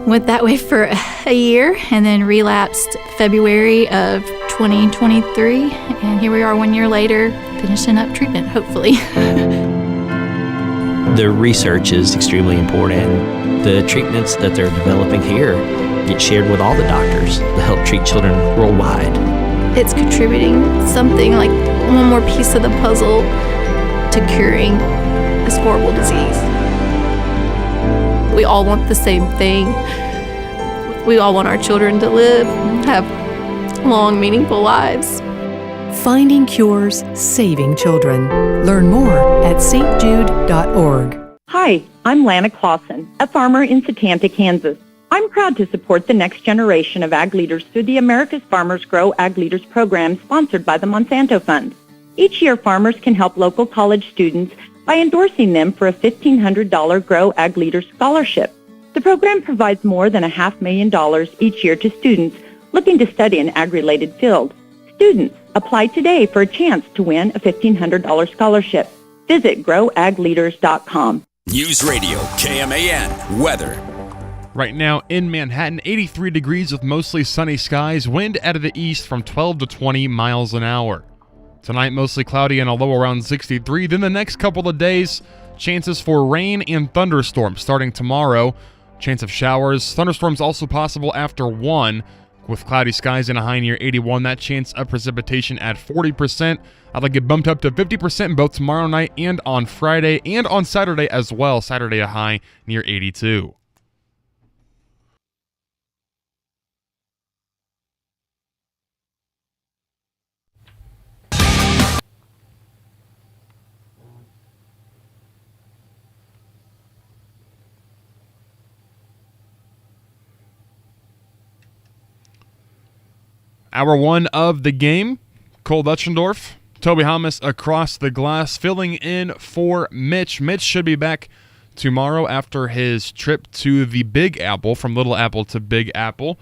Went that way for a year and then relapsed February of 2023, and here we are 1 year later finishing up treatment, hopefully. The research is extremely important. The treatments that they're developing here get shared with all the doctors to help treat children worldwide. It's contributing something like one more piece of the puzzle to curing this horrible disease. We all want the same thing. We all want our children to live, have long, meaningful lives. Finding cures, saving children. Learn more at stjude.org. Hi, I'm Lana Clausen, a farmer in Setanta, Kansas. I'm proud to support the next generation of ag leaders through the America's Farmers Grow Ag Leaders program sponsored by the Monsanto Fund. Each year, farmers can help local college students by endorsing them for a $1,500 Grow Ag Leaders scholarship. The program provides more than $500,000 each year to students looking to study an ag-related field. Students, apply today for a chance to win a $1,500 scholarship. Visit growagleaders.com. News Radio, KMAN, weather. Right now in Manhattan, 83 degrees with mostly sunny skies, wind out of the east from 12 to 20 miles an hour. Tonight, mostly cloudy and a low around 63. Then the next couple of days, chances for rain and thunderstorms starting tomorrow. Chance of showers. Thunderstorms also possible after 1 with cloudy skies and a high near 81. That chance of precipitation at 40%. I'd like it bumped up to 50% both tomorrow night and on Friday and on Saturday as well. Saturday a high near 82. Hour 1 of the game, Cole Dutchendorf, Toby Hamas across the glass, filling in for Mitch. Mitch should be back tomorrow after his trip to the Big Apple, from Little Apple to Big Apple.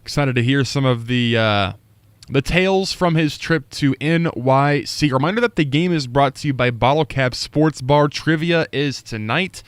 Excited to hear some of the tales from his trip to NYC. Reminder that the game is brought to you by Bottle Cap Sports Bar. Trivia is tonight.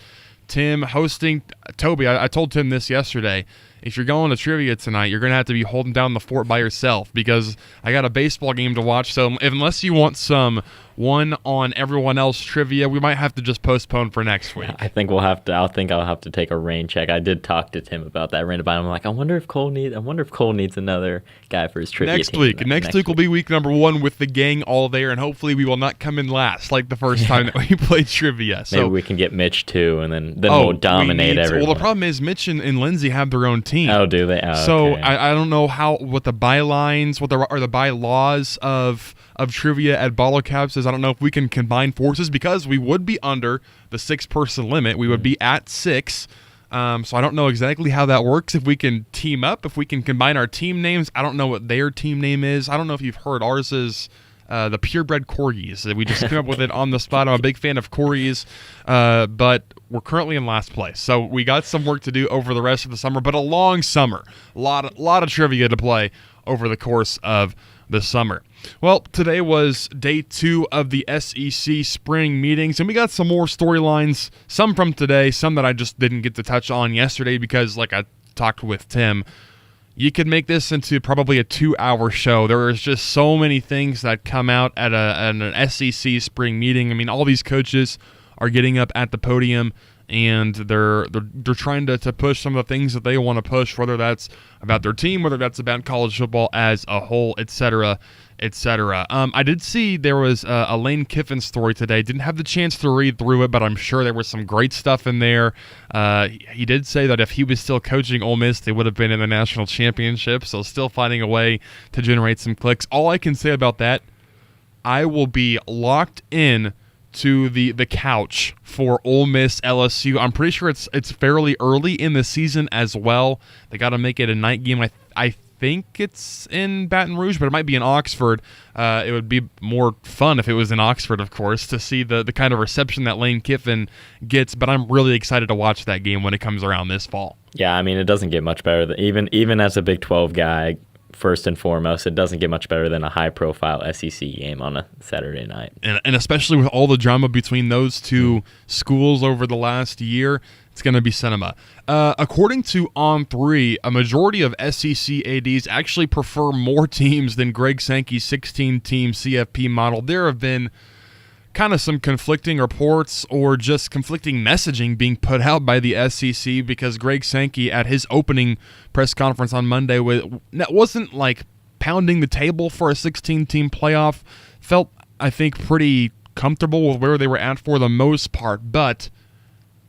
Tim hosting. Toby, I told Tim this yesterday. If you're going to trivia tonight, you're going to have to be holding down the fort by yourself because I got a baseball game to watch. So unless you want some one on everyone else trivia, we might have to just postpone for next week. I think I'll have to take a rain check. I did talk to Tim about that. Ran about. I'm like, I wonder if Cole needs another guy for his trivia next team. Next week will be week number 1 with the gang all there, and hopefully we will not come in last like the first time that we played trivia. So maybe we can get Mitch too, and then we'll dominate everyone. Well, the problem is Mitch and Lindsay have their own team. Oh, do they? Oh, so okay. I don't know what the bylines, what are the bylaws of of trivia at Bottle Caps is I don't know if we can combine forces because we would be under the 6-person limit. We would be at 6. So I don't know exactly how that works. If we can team up, if we can combine our team names. I don't know what their team name is. I don't know if you've heard. Ours is the Purebred Corgis. We just came up with it on the spot. I'm a big fan of Corgis, but we're currently in last place. So we got some work to do over the rest of the summer, but a long summer. A lot of trivia to play over the course of the summer. Well, today was day 2 of the SEC spring meetings, and we got some more storylines, some from today, some that I just didn't get to touch on yesterday because, like I talked with Tim, you could make this into probably a 2-hour show. There is just so many things that come out at an SEC spring meeting. I mean, all these coaches are getting up at the podium and they're trying to push some of the things that they want to push, whether that's about their team, whether that's about college football as a whole, etc., etc. I did see there was a Lane Kiffin story today. Didn't have the chance to read through it, but I'm sure there was some great stuff in there. He did say that if he was still coaching Ole Miss, they would have been in the national championship, so still finding a way to generate some clicks. All I can say about that, I will be locked in to the couch for Ole Miss LSU. I'm pretty sure it's fairly early in the season as well. They got to make it a night game. I think it's in Baton Rouge, but it might be in Oxford. It would be more fun if it was in Oxford, of course, to see the kind of reception that Lane Kiffin gets. But I'm really excited to watch that game when it comes around this fall. Yeah, I mean, it doesn't get much better than even as a Big 12 guy. First and foremost, it doesn't get much better than a high-profile SEC game on a Saturday night. And especially with all the drama between those two schools over the last year, it's going to be cinema. According to On3, a majority of SEC ADs actually prefer more teams than Greg Sankey's 16-team CFP model. There have been kind of some conflicting reports or just conflicting messaging being put out by the SEC because Greg Sankey at his opening press conference on Monday wasn't like pounding the table for a 16-team playoff. Felt, I think, pretty comfortable with where they were at for the most part. But,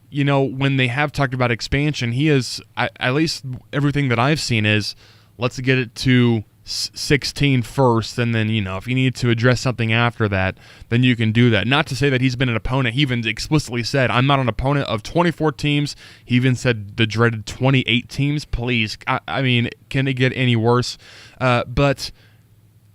you know, when they have talked about expansion, he is, at least everything that I've seen is, let's get it to 16 first, and then, you know, if you need to address something after that, then you can do that. Not to say that he's been an opponent. He even explicitly said, I'm not an opponent of 24 teams. He even said the dreaded 28 teams. Please, I mean, can it get any worse? But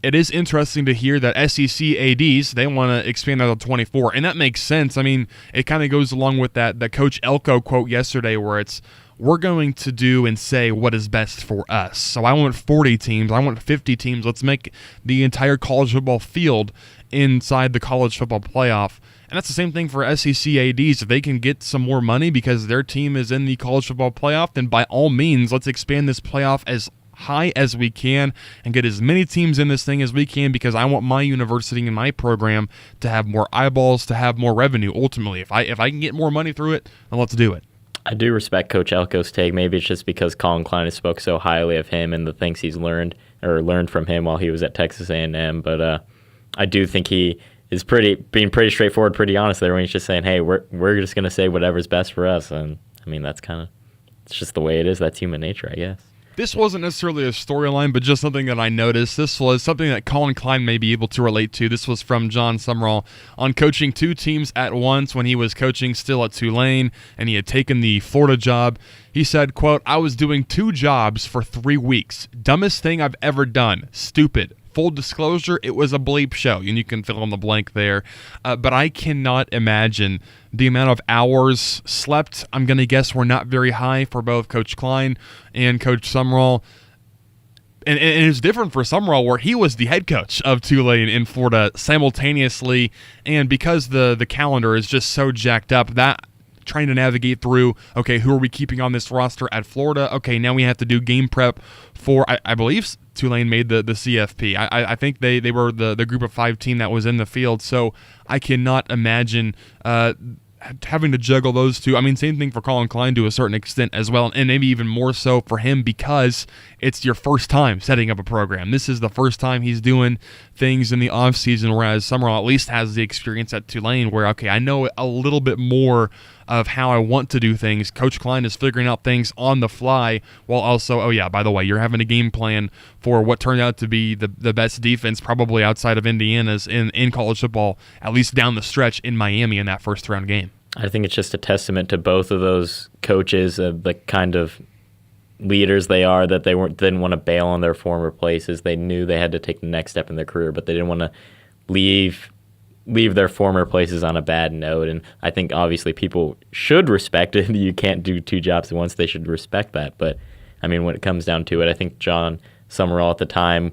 it is interesting to hear that SEC ADs, they want to expand that to 24, and that makes sense. I mean, it kind of goes along with that Coach Elko quote yesterday where it's, we're going to do and say what is best for us. So I want 40 teams. I want 50 teams. Let's make the entire college football field inside the college football playoff. And that's the same thing for SEC ADs. If they can get some more money because their team is in the college football playoff, then by all means, let's expand this playoff as high as we can and get as many teams in this thing as we can because I want my university and my program to have more eyeballs, to have more revenue ultimately. If I can get more money through it, then let's do it. I do respect Coach Elko's take. Maybe it's just because Colin Klein has spoke so highly of him and the things he's learned from him while he was at Texas A&M. But I do think he is being pretty straightforward, pretty honest there when he's just saying, hey, we're just going to say whatever's best for us. And, I mean, it's just the way it is. That's human nature, I guess. This wasn't necessarily a storyline, but just something that I noticed. This was something that Colin Klein may be able to relate to. This was from John Sumrall on coaching 2 teams at once when he was coaching still at Tulane, and he had taken the Florida job. He said, quote, I was doing 2 jobs for 3 weeks. Dumbest thing I've ever done. Stupid. Full disclosure, it was a bleep show, and you can fill in the blank there. But I cannot imagine the amount of hours slept. I'm going to guess were not very high for both Coach Klein and Coach Sumrall. And it is different for Sumrall, where he was the head coach of Tulane in Florida simultaneously. And because the calendar is just so jacked up, that trying to navigate through, okay, who are we keeping on this roster at Florida? Okay, now we have to do game prep for, I believe Tulane made the CFP. I think they were the group of 5 team that was in the field, so I cannot imagine having to juggle those two. I mean, same thing for Colin Klein to a certain extent as well, and maybe even more so for him because it's your first time setting up a program. This is the first time he's doing things in the offseason, whereas Sumrall at least has the experience at Tulane where, okay, I know a little bit more of how I want to do things. Coach Klein is figuring out things on the fly while also, oh yeah, by the way, you're having a game plan for what turned out to be the best defense probably outside of Indiana's in college football, at least down the stretch in Miami in that first round game. I think it's just a testament to both of those coaches, the kind of leaders they are, that they didn't want to bail on their former places. They knew they had to take the next step in their career, but they didn't want to leave their former places on a bad note. And I think obviously people should respect it. You can't do two jobs at once. They should respect that. But I mean, when it comes down to it, I think John Summerall at the time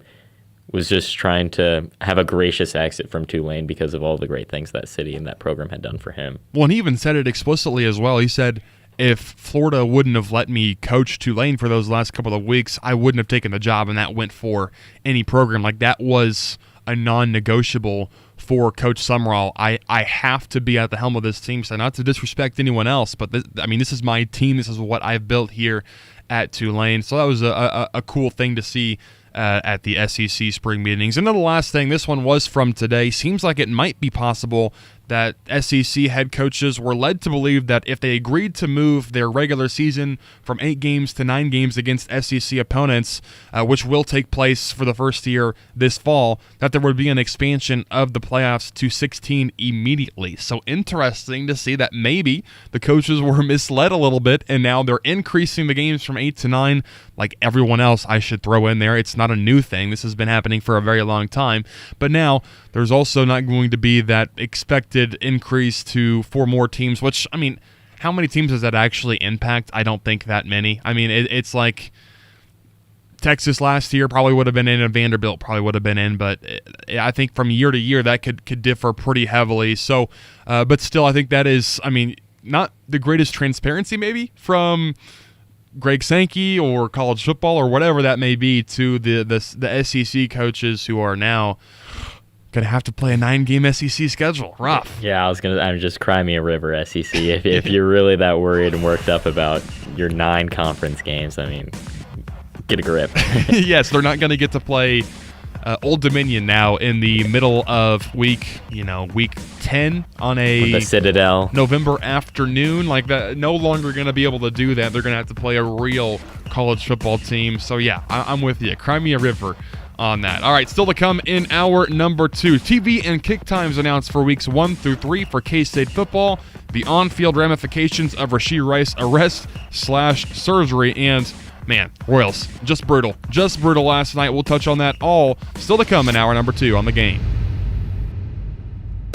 was just trying to have a gracious exit from Tulane because of all the great things that city and that program had done for him. Well, and he even said it explicitly as well. He said, if Florida wouldn't have let me coach Tulane for those last couple of weeks, I wouldn't have taken the job, and that went for any program. Like, that was a non-negotiable for Coach Summerall. I have to be at the helm of this team, so not to disrespect anyone else, but this is my team. This is what I've built here at Tulane. So that was a cool thing to see at the SEC spring meetings. And then the last thing, this one was from today. Seems like it might be possible that SEC head coaches were led to believe that if they agreed to move their regular season from 8 games to 9 games against SEC opponents, which will take place for the first year this fall, that there would be an expansion of the playoffs to 16 immediately. So interesting to see that maybe the coaches were misled a little bit, and now they're increasing the games from 8 to 9 like everyone else. I should throw in there, it's not a new thing. This has been happening for a very long time. But now there's also not going to be that expected increase to 4 more teams, which, I mean, how many teams does that actually impact? I don't think that many. I mean, it's like Texas last year probably would have been in, and Vanderbilt probably would have been in, but I think from year to year that could differ pretty heavily. So, but still, I think that is, I mean, not the greatest transparency maybe from Greg Sankey or college football or whatever that may be to the SEC coaches who are now going to have to play a 9-game SEC schedule. Rough. Yeah, I'm just cry me a river, SEC. If you're really that worried and worked up about your 9 conference games, I mean, get a grip. Yes, they're not going to get to play Old Dominion now in the middle of week 10 on the Citadel November afternoon. Like that, no longer going to be able to do that. They're going to have to play a real college football team. So yeah, I'm with you. Cry me a river on that. All right, still to come in hour number 2. TV and kick times announced for weeks 1 through 3 for K-State football, the on-field ramifications of Rashee Rice arrest/surgery, and man, Royals, just brutal last night. We'll touch on that all still to come in hour number 2 on The Game.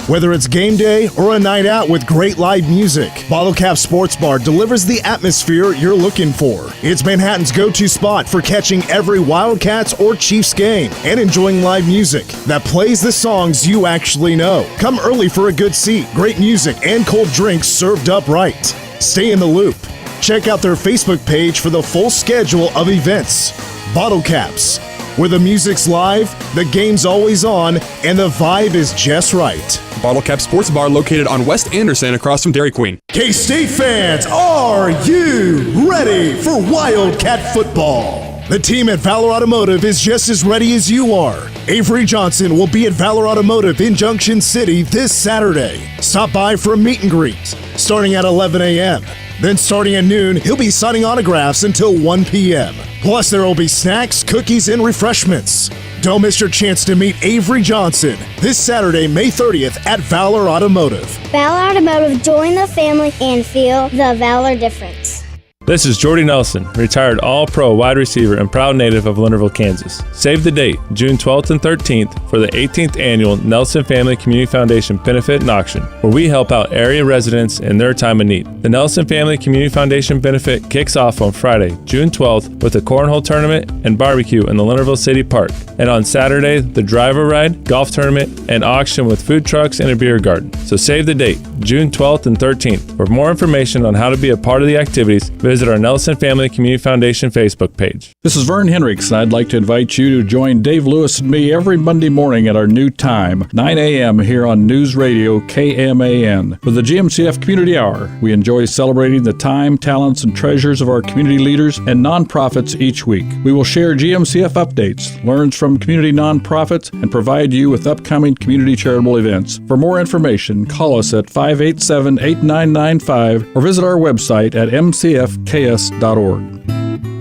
Whether it's game day or a night out with great live music, Bottle Cap Sports Bar delivers the atmosphere you're looking for. It's Manhattan's go-to spot for catching every Wildcats or Chiefs game and enjoying live music that plays the songs you actually know. Come early for a good seat, great music, and cold drinks served up right. Stay in the loop. Check out their Facebook page for the full schedule of events. Bottle Caps, where the music's live, the game's always on, and the vibe is just right. Bottle Cap Sports Bar located on West Anderson across from Dairy Queen. K-State fans, are you ready for Wildcat football? The team at Valor Automotive is just as ready as you are. Avery Johnson will be at Valor Automotive in Junction City this Saturday. Stop by for a meet and greet starting at 11 a.m. Then starting at noon, he'll be signing autographs until 1 p.m. Plus, there will be snacks, cookies, and refreshments. Don't miss your chance to meet Avery Johnson this Saturday, May 30th at Valor Automotive. Valor Automotive, join the family and feel the Valor difference. This is Jordy Nelson, retired All-Pro wide receiver and proud native of Leonardville, Kansas. Save the date, June 12th and 13th, for the 18th Annual Nelson Family Community Foundation Benefit and Auction, where we help out area residents in their time of need. The Nelson Family Community Foundation Benefit kicks off on Friday, June 12th, with a cornhole tournament and barbecue in the Leonardville City Park. And on Saturday, the driver ride, golf tournament, and auction with food trucks and a beer garden. So save the date, June 12th and 13th. For more information on how to be a part of the activities, visit visit our Nelson Family Community Foundation Facebook page. This is Vern Henricks, and I'd like to invite you to join Dave Lewis and me every Monday morning at our new time, 9 a.m. here on News Radio KMAN. For the GMCF Community Hour, we enjoy celebrating the time, talents, and treasures of our community leaders and nonprofits each week. We will share GMCF updates, learn from community nonprofits, and provide you with upcoming community charitable events. For more information, call us at 587-8995 or visit our website at mcfks.org.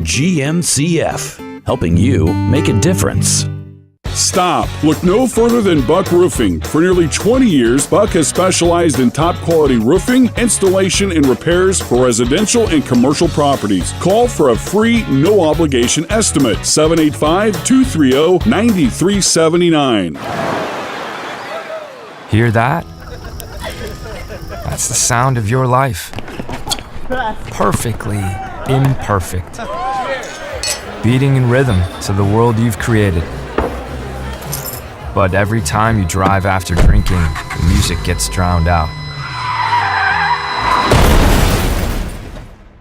GMCF, helping you make a difference. Stop. Look no further than Buck Roofing. For nearly 20 years, Buck has specialized in top quality roofing, installation, and repairs for residential and commercial properties. Call for a free, no obligation estimate. 785-230-9379. Hear that? That's the sound of your life. Perfectly imperfect. Beating in rhythm to the world you've created. But every time you drive after drinking, the music gets drowned out.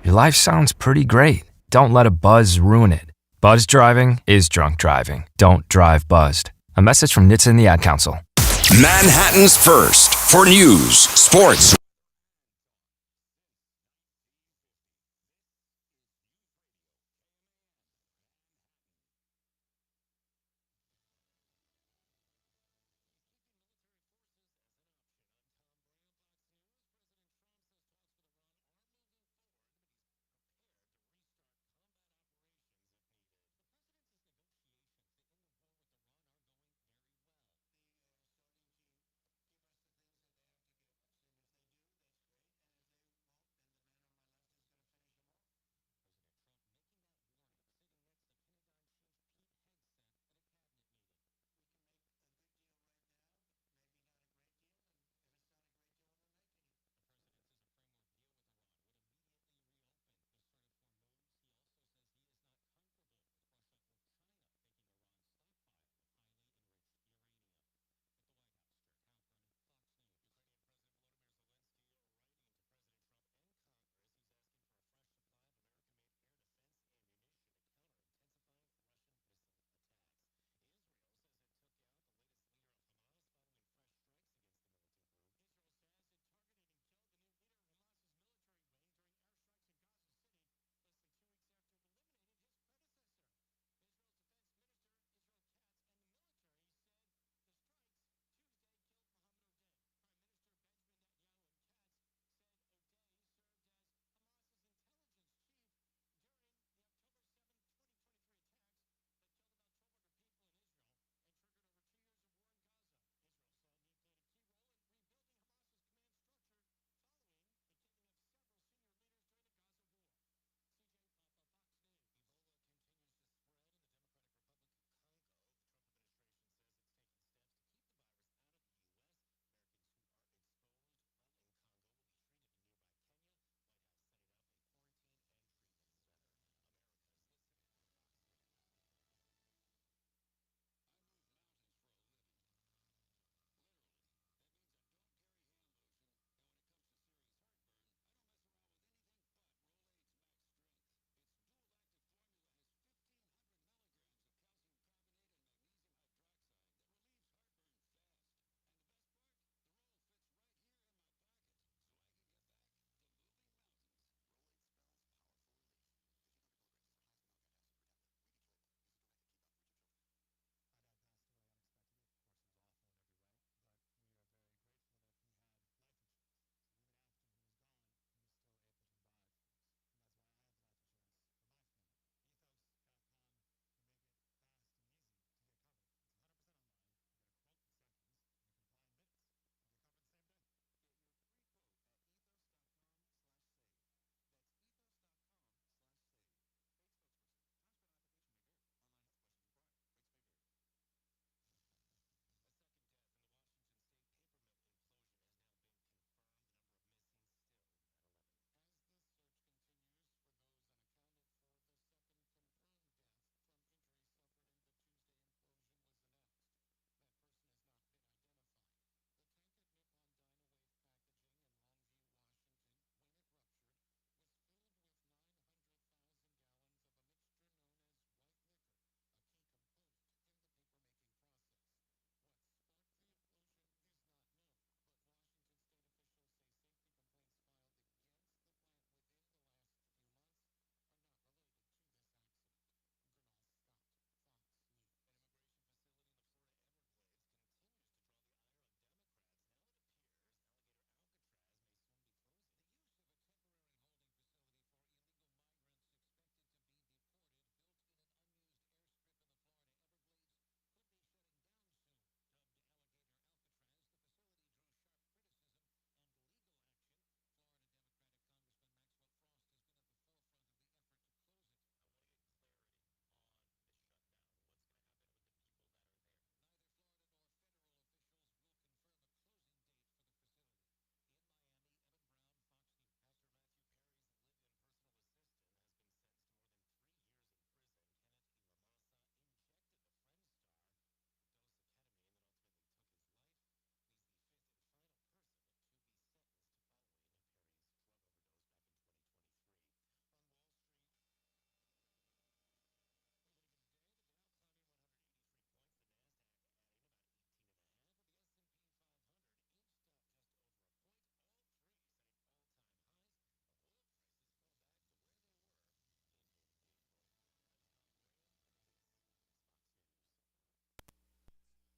Your life sounds pretty great. Don't let a buzz ruin it. Buzz driving is drunk driving. Don't drive buzzed. A message from NHTSA and the Ad Council. Manhattan's first for news, sports.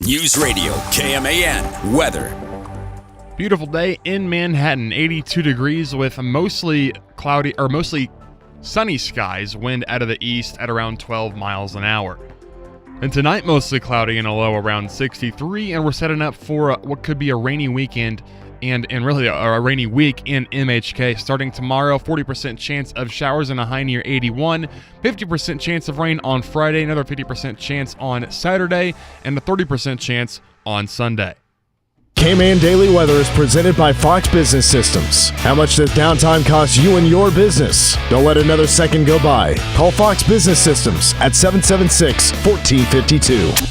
News Radio KMAN weather. Beautiful day in Manhattan, 82 degrees with mostly cloudy or mostly sunny skies, wind out of the east at around 12 miles an hour. And tonight, mostly cloudy and a low around 63, and we're setting up for what could be a rainy weekend and really a rainy week in MHK. Starting tomorrow, 40% chance of showers and a high near 81, 50% chance of rain on Friday, another 50% chance on Saturday, and a 30% chance on Sunday. K-Man Daily Weather is presented by Fox Business Systems. How much does downtime cost you and your business? Don't let another second go by. Call Fox Business Systems at 776-1452.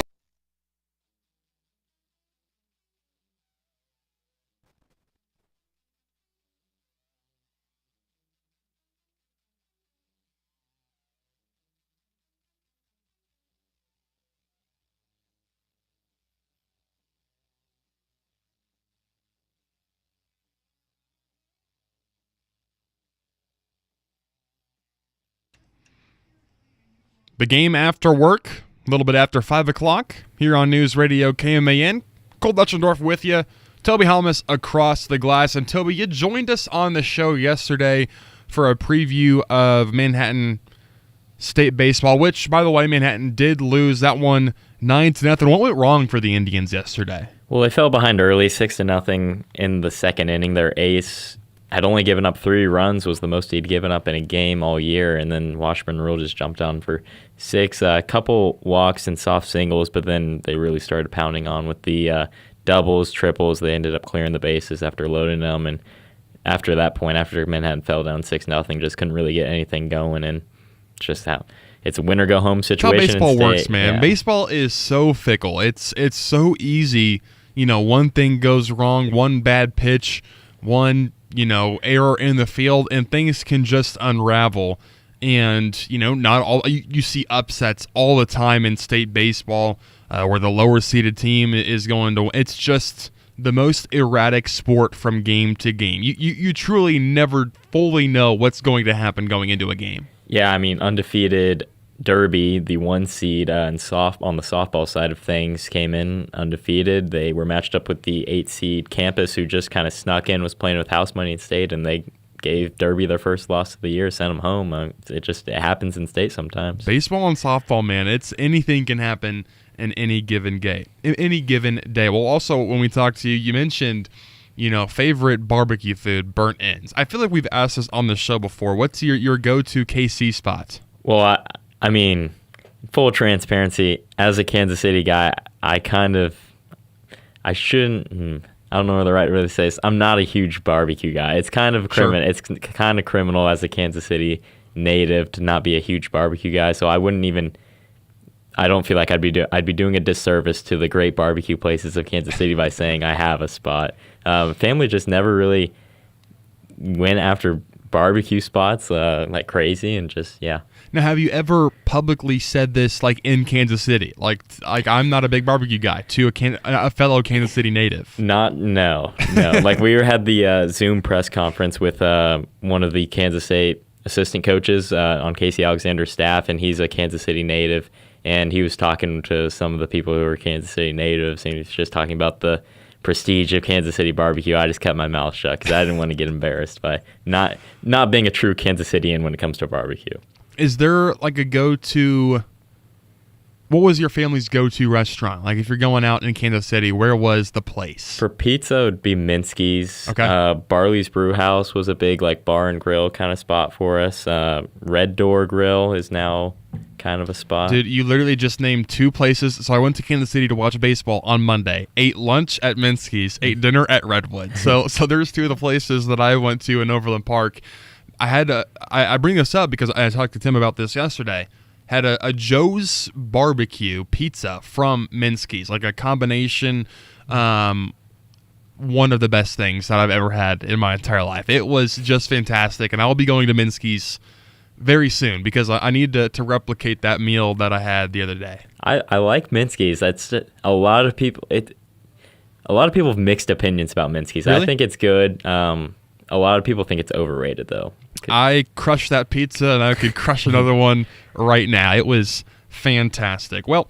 The game after work, a little bit after 5 o'clock, here on News Radio KMAN. Cole Dutchendorf with you. Toby Helmus across the glass. And Toby, you joined us on the show yesterday for a preview of Manhattan State baseball, which, by the way, Manhattan did lose that one 9-0. What went wrong for the Indians yesterday? Well, they fell behind early, 6-0 in the second inning. Their ace had only given up 3 runs, was the most he'd given up in a game all year, and then Washburn Rule just jumped down for 6. A couple walks and soft singles, but then they really started pounding on with the doubles, triples. They ended up clearing the bases after loading them, and after that point, after Manhattan fell down 6-0, just couldn't really get anything going, and just how it's a win-or-go-home situation. That's how baseball works, man. Yeah. Baseball is so fickle. It's so easy. One thing goes wrong, one bad pitch, one error in the field, and things can just unravel. And, not all, you see upsets all the time in state baseball where the lower seeded team is going to, it's just the most erratic sport from game to game. You truly never fully know what's going to happen going into a game. Yeah, undefeated Derby, the 1 seed on the softball side of things, came in undefeated. They were matched up with the 8 seed Campus, who just kind of snuck in, was playing with house money in state, and they gave Derby their first loss of the year, sent them home. It happens in state sometimes. Baseball and softball, man, anything can happen in any given day. Well, also when we talked to you, you mentioned favorite barbecue food, burnt ends. I feel like we've asked this on the show before. What's your go-to KC spot? Well, full transparency, as a Kansas City guy, I don't know the right way to say this. I'm not a huge barbecue guy. It's kind of criminal. Sure. It's kind of criminal as a Kansas City native to not be a huge barbecue guy. So I don't feel like I'd be doing a disservice to the great barbecue places of Kansas City by saying I have a spot. Family just never really went after barbecue spots like crazy, and just yeah. Now, have you ever publicly said this, like in Kansas City, like I'm not a big barbecue guy, to a fellow Kansas City native? No. Like we had the Zoom press conference with one of the Kansas State assistant coaches on Casey Alexander's staff, and he's a Kansas City native, and he was talking to some of the people who are Kansas City natives, and he was just talking about the prestige of Kansas City barbecue. I just kept my mouth shut because I didn't want to get embarrassed by not being a true Kansas Cityan when it comes to barbecue. Is there like a go-to? What was your family's go-to restaurant? Like if you're going out in Kansas City, where was the place? For pizza, it would be Minsky's. Okay. Barley's Brew House was a big bar and grill kind of spot for us. Red Door Grill is now kind of a spot. Dude, you literally just named 2 places. So I went to Kansas City to watch baseball on Monday. Ate lunch at Minsky's. Ate dinner at Redwood. So there's 2 of the places that I went to in Overland Park. I bring this up because I talked to Tim about this yesterday. Had a Joe's barbecue pizza from Minsky's, like a combination, one of the best things that I've ever had in my entire life. It was just fantastic, and I'll be going to Minsky's very soon because I need to replicate that meal that I had the other day. I like Minsky's. That's a lot of people. A lot of people have mixed opinions about Minsky's. Really? I think it's good. A lot of people think it's overrated, though. I crushed that pizza, and I could crush another one right now. It was fantastic. Well,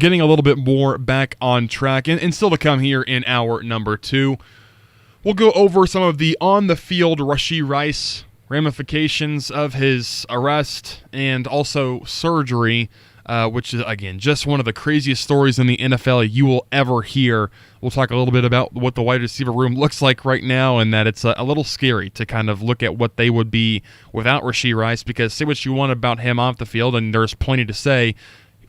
getting a little bit more back on track. And still to come here in hour number 2, we'll go over some of the on-the-field Rashee Rice ramifications of his arrest and also surgery, which is, again, just one of the craziest stories in the NFL you will ever hear. We'll talk a little bit about what the wide receiver room looks like right now, and that it's a little scary to kind of look at what they would be without Rashee Rice, because say what you want about him off the field, and there's plenty to say.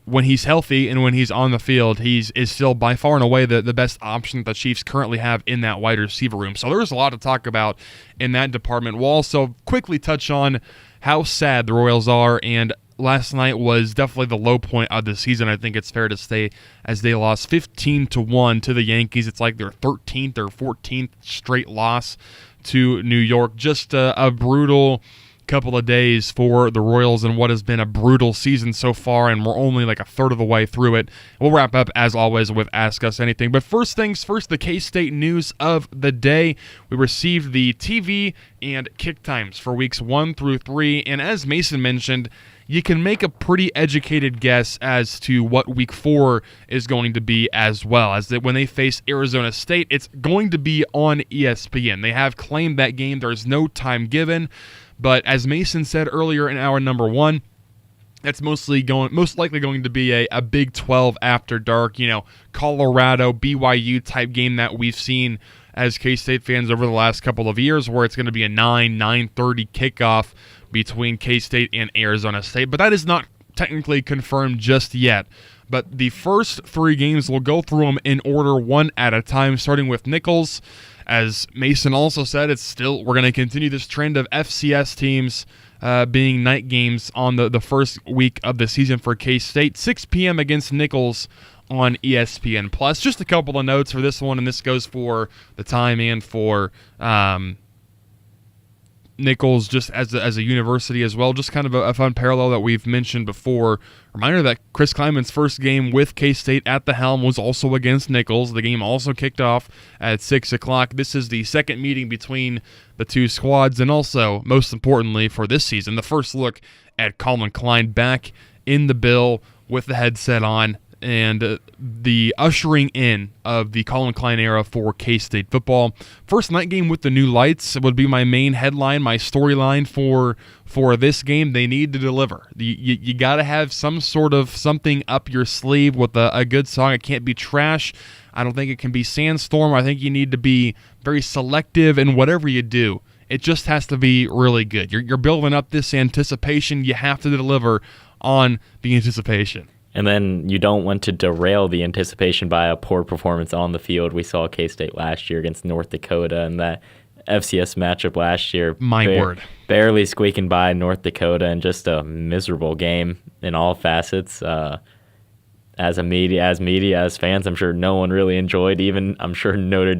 When he's healthy and when he's on the field, is still by far and away the best option that the Chiefs currently have in that wide receiver room. So there's a lot to talk about in that department. We'll also quickly touch on how sad the Royals are, and last night was definitely the low point of the season, I think it's fair to say, as they lost 15-1 to the Yankees. It's like their 13th or 14th straight loss to New York. Just a brutal couple of days for the Royals in what has been a brutal season so far, and we're only like a third of the way through it. We'll wrap up, as always, with Ask Us Anything. But first things first, the K-State news of the day. We received the TV and kick times for weeks 1 through 3, and as Mason mentioned, you can make a pretty educated guess as to what week 4 is going to be as well, as that when they face Arizona State, it's going to be on ESPN. They have claimed that game. There's no time given. But as Mason said earlier in hour number 1, that's most likely going to be a Big 12 after dark, Colorado, BYU type game that we've seen as K-State fans over the last couple of years, where it's going to be a 9:30 kickoff between K-State and Arizona State. But that is not technically confirmed just yet. But the first 3 games, we'll go through them in order, one at a time, starting with Nichols. As Mason also said, we're going to continue this trend of FCS teams being night games on the first week of the season for K-State. 6 p.m. against Nichols on ESPN+. Just a couple of notes for this one, and this goes for the time and for Nichols just as a university as well. Just kind of a fun parallel that we've mentioned before. Reminder that Chris Kleinman's first game with K-State at the helm was also against Nichols. The game also kicked off at 6 o'clock. This is the second meeting between the two squads, and also, most importantly for this season, the first look at Colin Klein back in the bill with the headset on, and the ushering in of the Colin Klein era for K-State football. First night game with the new lights would be my main headline, my storyline for this game. They need to deliver. You got to have some sort of something up your sleeve with a good song. It can't be trash. I don't think it can be Sandstorm. I think you need to be very selective in whatever you do. It just has to be really good. You're building up this anticipation. You have to deliver on the anticipation. And then you don't want to derail the anticipation by a poor performance on the field. We saw K-State last year against North Dakota, and that FCS matchup last year. Barely squeaking by North Dakota, and just a miserable game in all facets. As fans, I'm sure no one really enjoyed. Even I'm sure North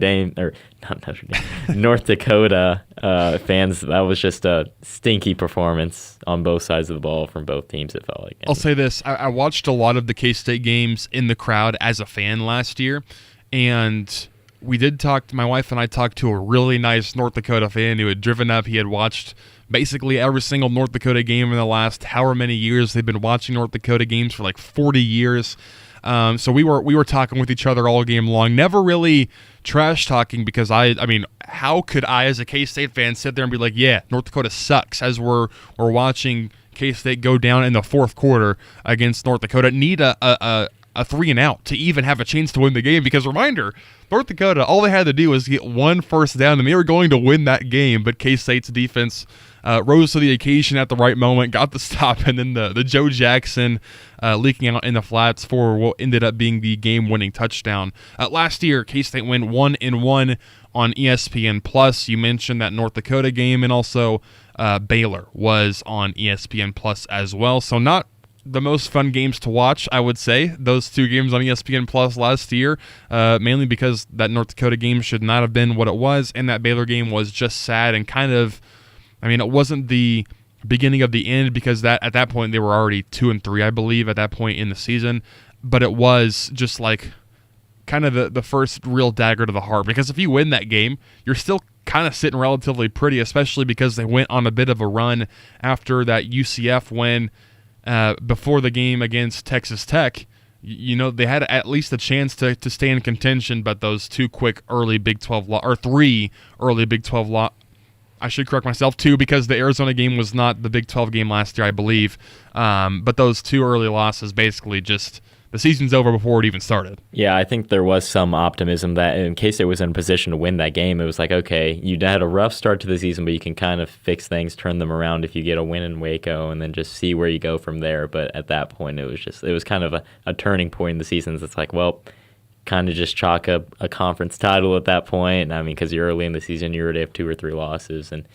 Dakota fans. That was just a stinky performance on both sides of the ball from both teams. It felt like. I'll say this: I watched a lot of the K-State games in the crowd as a fan last year, and we did talk. My wife and I talked to a really nice North Dakota fan who had driven up. He had watched basically every single North Dakota game in the last however many years. They've been watching North Dakota games for like 40 years. So we were talking with each other all game long. Never really trash talking, because I mean, how could I as a K-State fan sit there and be like, yeah, North Dakota sucks, as we're watching K-State go down in the fourth quarter against North Dakota, need a 3-and-out to even have a chance to win the game. Because reminder, North Dakota, all they had to do was get one first down, and they were going to win that game. But K-State's defense rose to the occasion at the right moment, got the stop, and then the Joe Jackson leaking out in the flats for what ended up being the game-winning touchdown. Last year, K-State went 1-1 on ESPN+. You mentioned that North Dakota game, and also Baylor was on ESPN+ as well. So not the most fun games to watch, I would say, those two games on ESPN+ last year, mainly because that North Dakota game should not have been what it was, and that Baylor game was just sad and kind of, I mean, it wasn't the beginning of the end, because at that point they were already 2-3, I believe, at that point in the season, but it was just like kind of the first real dagger to the heart, because if you win that game, you're still kind of sitting relatively pretty, especially because they went on a bit of a run after that UCF win. Before the game against Texas Tech, they had at least a chance to stay in contention, but those two quick early Big 12 or 3 early Big 12 I should correct myself, 2, because the Arizona game was not the Big 12 game last year, I believe. But those 2 early losses basically just the season's over before it even started. Yeah, I think there was some optimism that in case it was in a position to win that game, it was like, okay, you had a rough start to the season, but you can kind of fix things, turn them around if you get a win in Waco, and then just see where you go from there. But at that point, it was kind of a turning point in the season. It's like, well, kind of just chalk up a conference title at that point. I mean, because you're early in the season, you already have 2 or 3 losses, and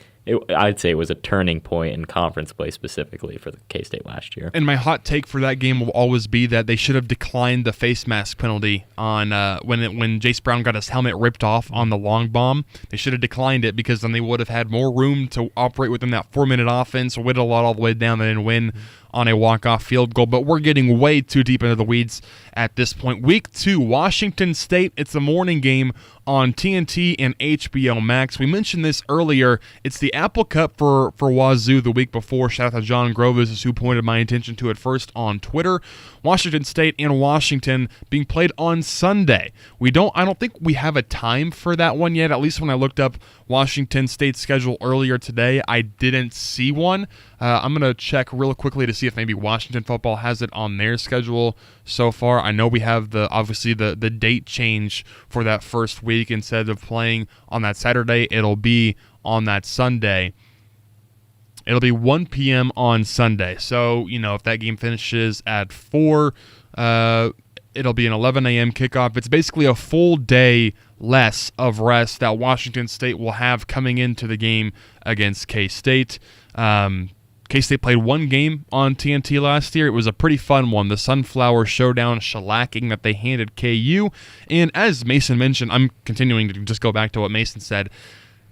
I'd say it was a turning point in conference play specifically for the K-State last year. And my hot take for that game will always be that they should have declined the face mask penalty on when Jace Brown got his helmet ripped off on the long bomb. They should have declined it because then they would have had more room to operate within that 4-minute offense, whittle all the way down and then win on a walk-off field goal. But we're getting way too deep into the weeds at this point. Week 2, Washington State. It's a morning game on TNT and HBO Max. We mentioned this earlier. It's the Apple Cup for Wazoo the week before. Shout out to John Groves, is who pointed my attention to it first on Twitter. Washington State and Washington being played on Sunday. I don't think we have a time for that one yet. At least when I looked up Washington State's schedule earlier today, I didn't see one. I'm going to check real quickly to see if maybe Washington football has it on their schedule so far. I know we have obviously the date change for that first week. Instead of playing on that Saturday, it'll be on that Sunday. It'll be 1 p.m. on Sunday. So, if that game finishes at 4, it'll be an 11 a.m. kickoff. It's basically a full day less of rest that Washington State will have coming into the game against K-State. K-State played one game on TNT last year. It was a pretty fun one, the Sunflower Showdown shellacking that they handed KU. And as Mason mentioned, I'm continuing to just go back to what Mason said,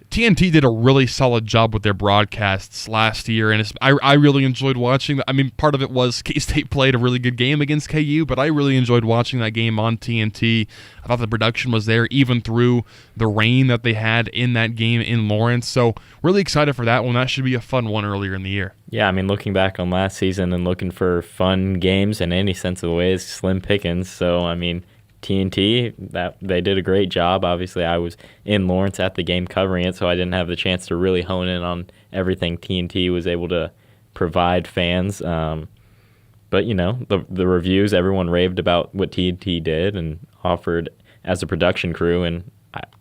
TNT did a really solid job with their broadcasts last year, and I really enjoyed watching. I mean, part of it was K-State played a really good game against KU, but I really enjoyed watching that game on TNT. I thought the production was there even through the rain that they had in that game in Lawrence. So really excited for that one. That should be a fun one earlier in the year. Yeah, I mean, looking back on last season and looking for fun games in any sense of the way is slim pickings. So, I mean, TNT, that they did a great job. Obviously, I was in Lawrence at the game covering it, so I didn't have the chance to really hone in on everything TNT was able to provide fans. But, you know, the reviews, everyone raved about what TNT did and offered as a production crew, and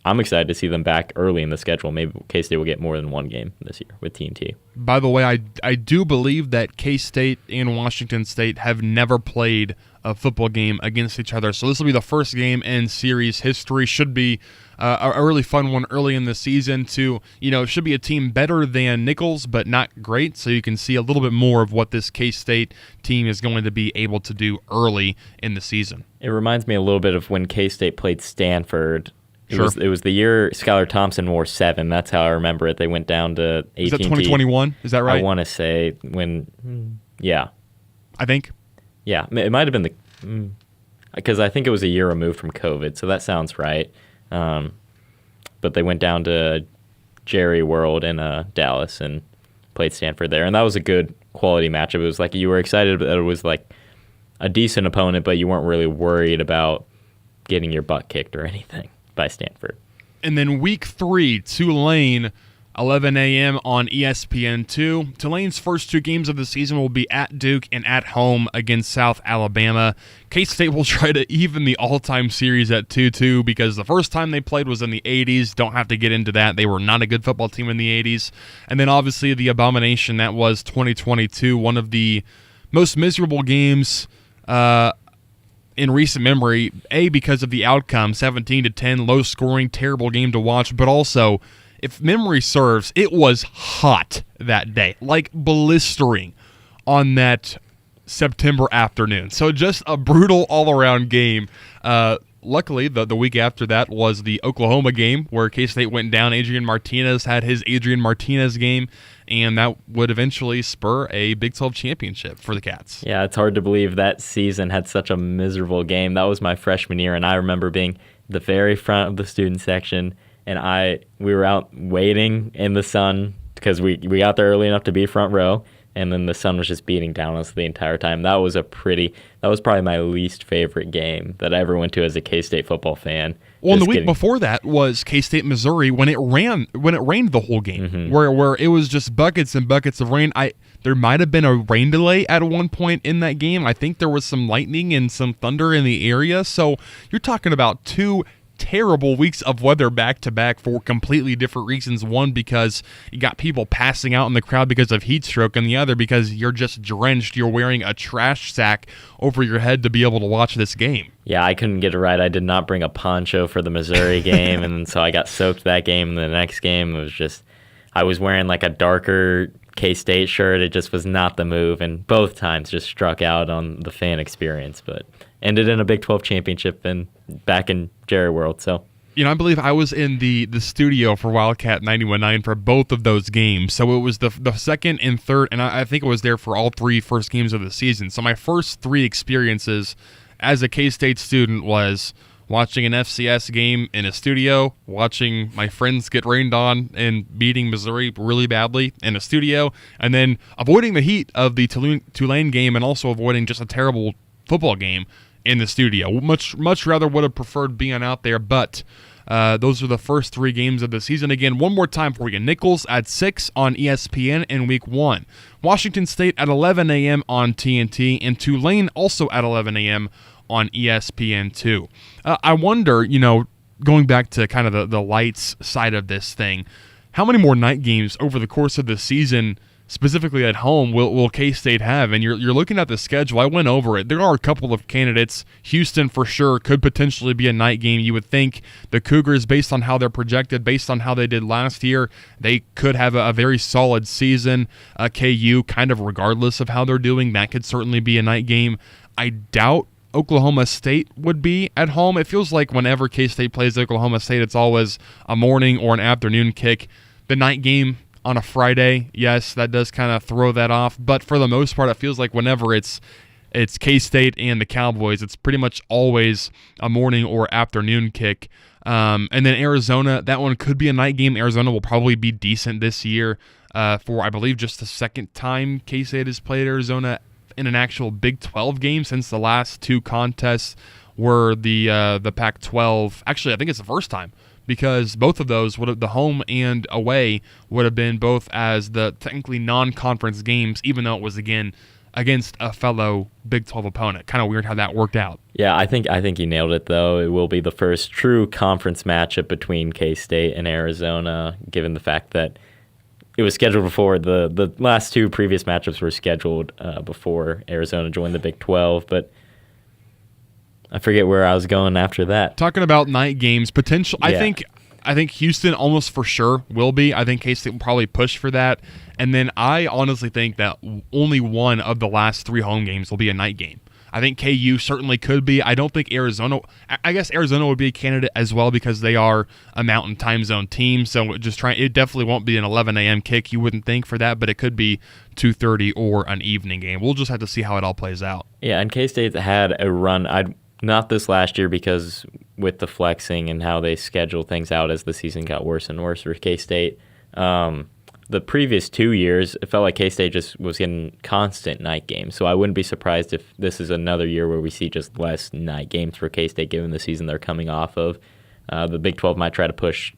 I'm excited to see them back early in the schedule. Maybe K-State will get more than one game this year with TNT. By the way, I do believe that K-State and Washington State have never played a football game against each other. So this will be the first game in series history. Should be a really fun one early in the season to, you know, it should be a team better than Nichols, but not great. So you can see a little bit more of what this K-State team is going to be able to do early in the season. It reminds me a little bit of when K-State played Stanford. It was the year Skylar Thompson wore 7. That's how I remember it. They went down to AT&T. Is that 2021? Is that right? I want to say yeah. I think. Yeah, it might have been because I think it was a year removed from COVID, so that sounds right. But they went down to Jerry World in Dallas and played Stanford there, and that was a good quality matchup. It was like you were excited that it was like a decent opponent, but you weren't really worried about getting your butt kicked or anything by Stanford. And then week 3, Tulane, 11 a.m. on ESPN2. Tulane's first 2 games of the season will be at Duke and at home against South Alabama. K-State will try to even the all-time series at 2-2 because the first time they played was in the 80s. Don't have to get into that. They were not a good football team in the 80s. And then obviously the abomination that was 2022, one of the most miserable games in recent memory, because of the outcome, 17-10, low scoring, terrible game to watch, but also, if memory serves, it was hot that day, like blistering on that September afternoon. So just a brutal all-around game. Luckily, the week after that was the Oklahoma game where K-State went down. Adrian Martinez had his Adrian Martinez game, and that would eventually spur a Big 12 championship for the Cats. Yeah, it's hard to believe that season had such a miserable game. That was my freshman year, and I remember being the very front of the student section, and we were out waiting in the sun because we got there early enough to be front row, and then the sun was just beating down on us the entire time. That was probably my least favorite game that I ever went to as a K-State football fan. Well, the week before that was K-State Missouri when it rained the whole game, where it was just buckets and buckets of rain. There might have been a rain delay at one point in that game. I think there was some lightning and some thunder in the area. So you're talking about 2 terrible weeks of weather back-to-back for completely different reasons. One, because you got people passing out in the crowd because of heat stroke, and the other because you're just drenched. You're wearing a trash sack over your head to be able to watch this game. Yeah, I couldn't get it right. I did not bring a poncho for the Missouri game, and so I got soaked that game. And the next game, I was wearing like a darker K-State shirt. It just was not the move, and both times just struck out on the fan experience, but ended in a Big 12 championship and back in Jerry World. So, I believe I was in the studio for Wildcat 91.9 for both of those games. So it was the second and third, and I think it was there for all 3 first games of the season. So my first 3 experiences as a K-State student was watching an FCS game in a studio, watching my friends get rained on and beating Missouri really badly in a studio, and then avoiding the heat of the Tulane game and also avoiding just a terrible football game in the studio. Much rather would have preferred being out there, but those are the first 3 games of the season. Again, one more time for you. Nichols at 6 on ESPN in Week 1. Washington State at 11 a.m. on TNT, and Tulane also at 11 a.m. on ESPN2. I wonder, going back to kind of the lights side of this thing, how many more night games over the course of the season, specifically at home, will K-State have? And you're looking at the schedule. I went over it. There are a couple of candidates. Houston, for sure, could potentially be a night game. You would think the Cougars, based on how they're projected, based on how they did last year, they could have a very solid season. KU, kind of regardless of how they're doing, that could certainly be a night game. I doubt Oklahoma State would be at home. It feels like whenever K-State plays Oklahoma State, it's always a morning or an afternoon kick. The night game on a Friday, yes, that does kind of throw that off. But for the most part, it feels like whenever it's K-State and the Cowboys, it's pretty much always a morning or afternoon kick. And then Arizona, that one could be a night game. Arizona will probably be decent this year for, I believe, just the second time K-State has played Arizona in an actual Big 12 game since the last 2 contests were the Pac-12. Actually, I think it's the first time, because both of those, the home and away, would have been both as the technically non-conference games, even though it was, again, against a fellow Big 12 opponent. Kind of weird how that worked out. Yeah, I think you nailed it, though. It will be the first true conference matchup between K-State and Arizona, given the fact that it was scheduled before. The last 2 previous matchups were scheduled before Arizona joined the Big 12, but I forget where I was going after that. Talking about night games, potential. Yeah. I think Houston almost for sure will be. I think K-State will probably push for that. And then I honestly think that only one of the last 3 home games will be a night game. I think KU certainly could be. I don't think Arizona. I guess Arizona would be a candidate as well because they are a Mountain Time Zone team. So it definitely won't be an 11 a.m. kick. You wouldn't think for that, but it could be 2:30 or an evening game. We'll just have to see how it all plays out. Yeah, and K-State had a run. Not this last year, because with the flexing and how they schedule things out as the season got worse and worse for K-State. The previous 2 years, it felt like K-State just was getting constant night games. So I wouldn't be surprised if this is another year where we see just less night games for K-State given the season they're coming off of. The Big 12 might try to push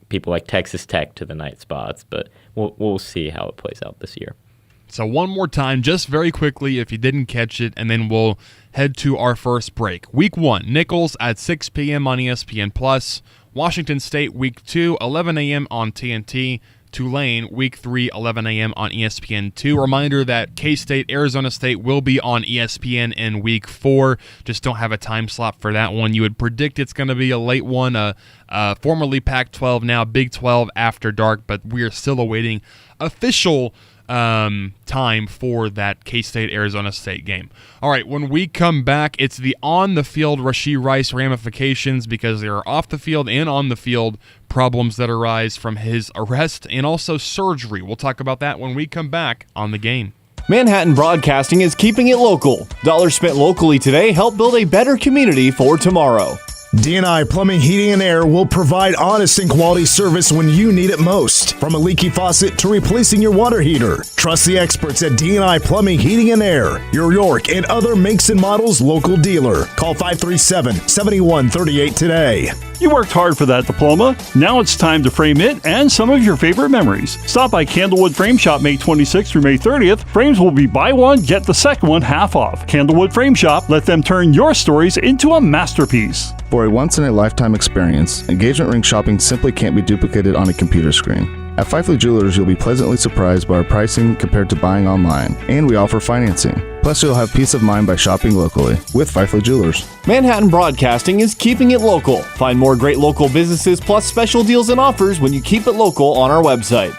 people like Texas Tech to the night spots, but we'll see how it plays out this year. So one more time, just very quickly, if you didn't catch it, and then we'll head to our first break. Week 1, Nichols at 6 p.m. on ESPN+. Washington State, Week 2, 11 a.m. on TNT. Tulane, Week 3, 11 a.m. on ESPN2. Reminder that K-State, Arizona State will be on ESPN in Week 4. Just don't have a time slot for that one. You would predict it's going to be a late one, formerly Pac-12, now Big 12 after dark, but we are still awaiting official time for that K-State Arizona State game. All right, when we come back, it's the on-the-field Rashee Rice ramifications, because there are off-the-field and on-the-field problems that arise from his arrest and also surgery. We'll talk about that when we come back on The Game. Manhattan Broadcasting is keeping it local. Dollars spent locally today help build a better community for tomorrow. D&I Plumbing, Heating, and Air will provide honest and quality service when you need it most. From a leaky faucet to replacing your water heater. Trust the experts at D&I Plumbing, Heating, and Air, your York and other makes and models local dealer. Call 537-7138 today. You worked hard for that diploma. Now it's time to frame it and some of your favorite memories. Stop by Candlewood Frame Shop May 26th through May 30th. Frames will be buy one, get the second one half off. Candlewood Frame Shop, let them turn your stories into a masterpiece. For a once-in-a-lifetime experience, engagement ring shopping simply can't be duplicated on a computer screen. At Fifely Jewelers, you'll be pleasantly surprised by our pricing compared to buying online, and we offer financing. Plus, you'll have peace of mind by shopping locally with Fifely Jewelers. Manhattan Broadcasting is keeping it local. Find more great local businesses plus special deals and offers when you keep it local on our website.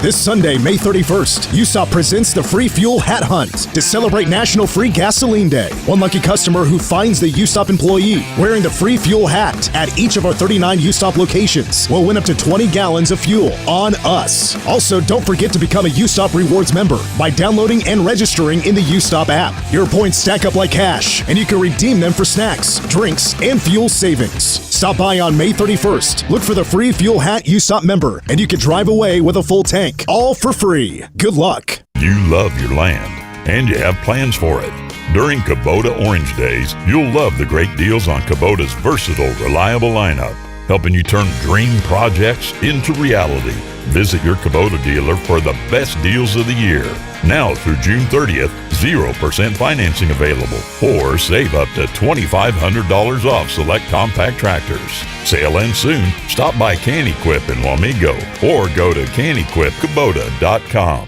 This Sunday, May 31st, USOP presents the Free Fuel Hat Hunt to celebrate National Free Gasoline Day. One lucky customer who finds the USOP employee wearing the free fuel hat at each of our 39 USOP locations will win up to 20 gallons of fuel on us. Also, don't forget to become a USOP Rewards member by downloading and registering in the USOP app. Your points stack up like cash, and you can redeem them for snacks, drinks, and fuel savings. Stop by on May 31st. Look for the Free Fuel Hat USOP member, and you can drive away with a full tank. All for free. Good luck. You love your land, and you have plans for it. During Kubota Orange Days, you'll love the great deals on Kubota's versatile, reliable lineup, helping you turn dream projects into reality. Visit your Kubota dealer for the best deals of the year. Now through June 30th, 0% financing available, or save up to $2,500 off select compact tractors. Sale ends soon. Stop by Can-Equip in Wamego or go to canequipkubota.com.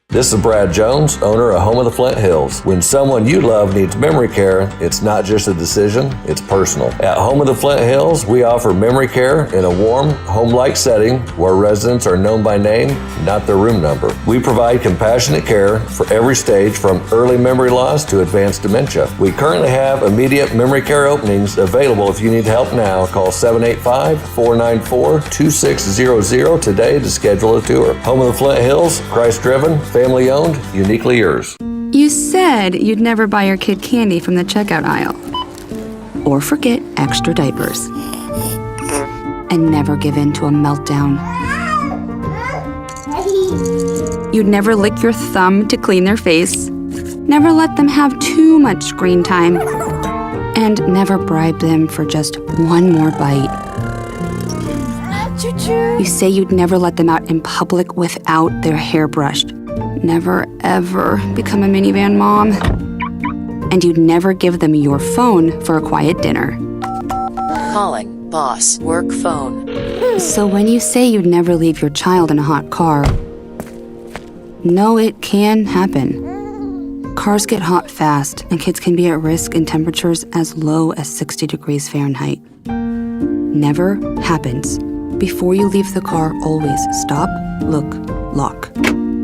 This is Brad Jones, owner of Home of the Flint Hills. When someone you love needs memory care, it's not just a decision, it's personal. At Home of the Flint Hills, we offer memory care in a warm, home-like setting where residents are known by name, not their room number. We provide compassionate care for every stage from early memory loss to advanced dementia. We currently have immediate memory care openings available. If you need help now, call 785-494-2600 today to schedule a tour. Home of the Flint Hills, Christ-driven, family owned, uniquely yours. You said you'd never buy your kid candy from the checkout aisle. Or forget extra diapers. And never give in to a meltdown. You'd never lick your thumb to clean their face. Never let them have too much screen time. And never bribe them for just one more bite. You say you'd never let them out in public without their hair brushed. Never, ever become a minivan mom. And you'd never give them your phone for a quiet dinner. Calling boss work phone. So when you say you'd never leave your child in a hot car, no, it can happen. Cars get hot fast, and kids can be at risk in temperatures as low as 60 degrees Fahrenheit. Never happens. Before you leave the car, always stop, look, lock.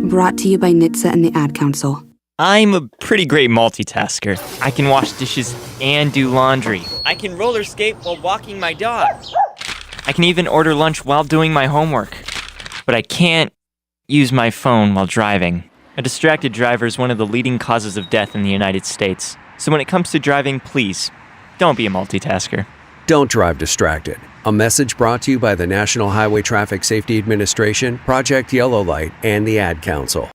Brought to you by NHTSA and the Ad Council. I'm a pretty great multitasker. I can wash dishes and do laundry. I can roller skate while walking my dog. I can even order lunch while doing my homework. But I can't use my phone while driving. A distracted driver is one of the leading causes of death in the United States. So when it comes to driving, please, don't be a multitasker. Don't drive distracted. A message brought to you by the National Highway Traffic Safety Administration, Project Yellow Light, and the Ad Council.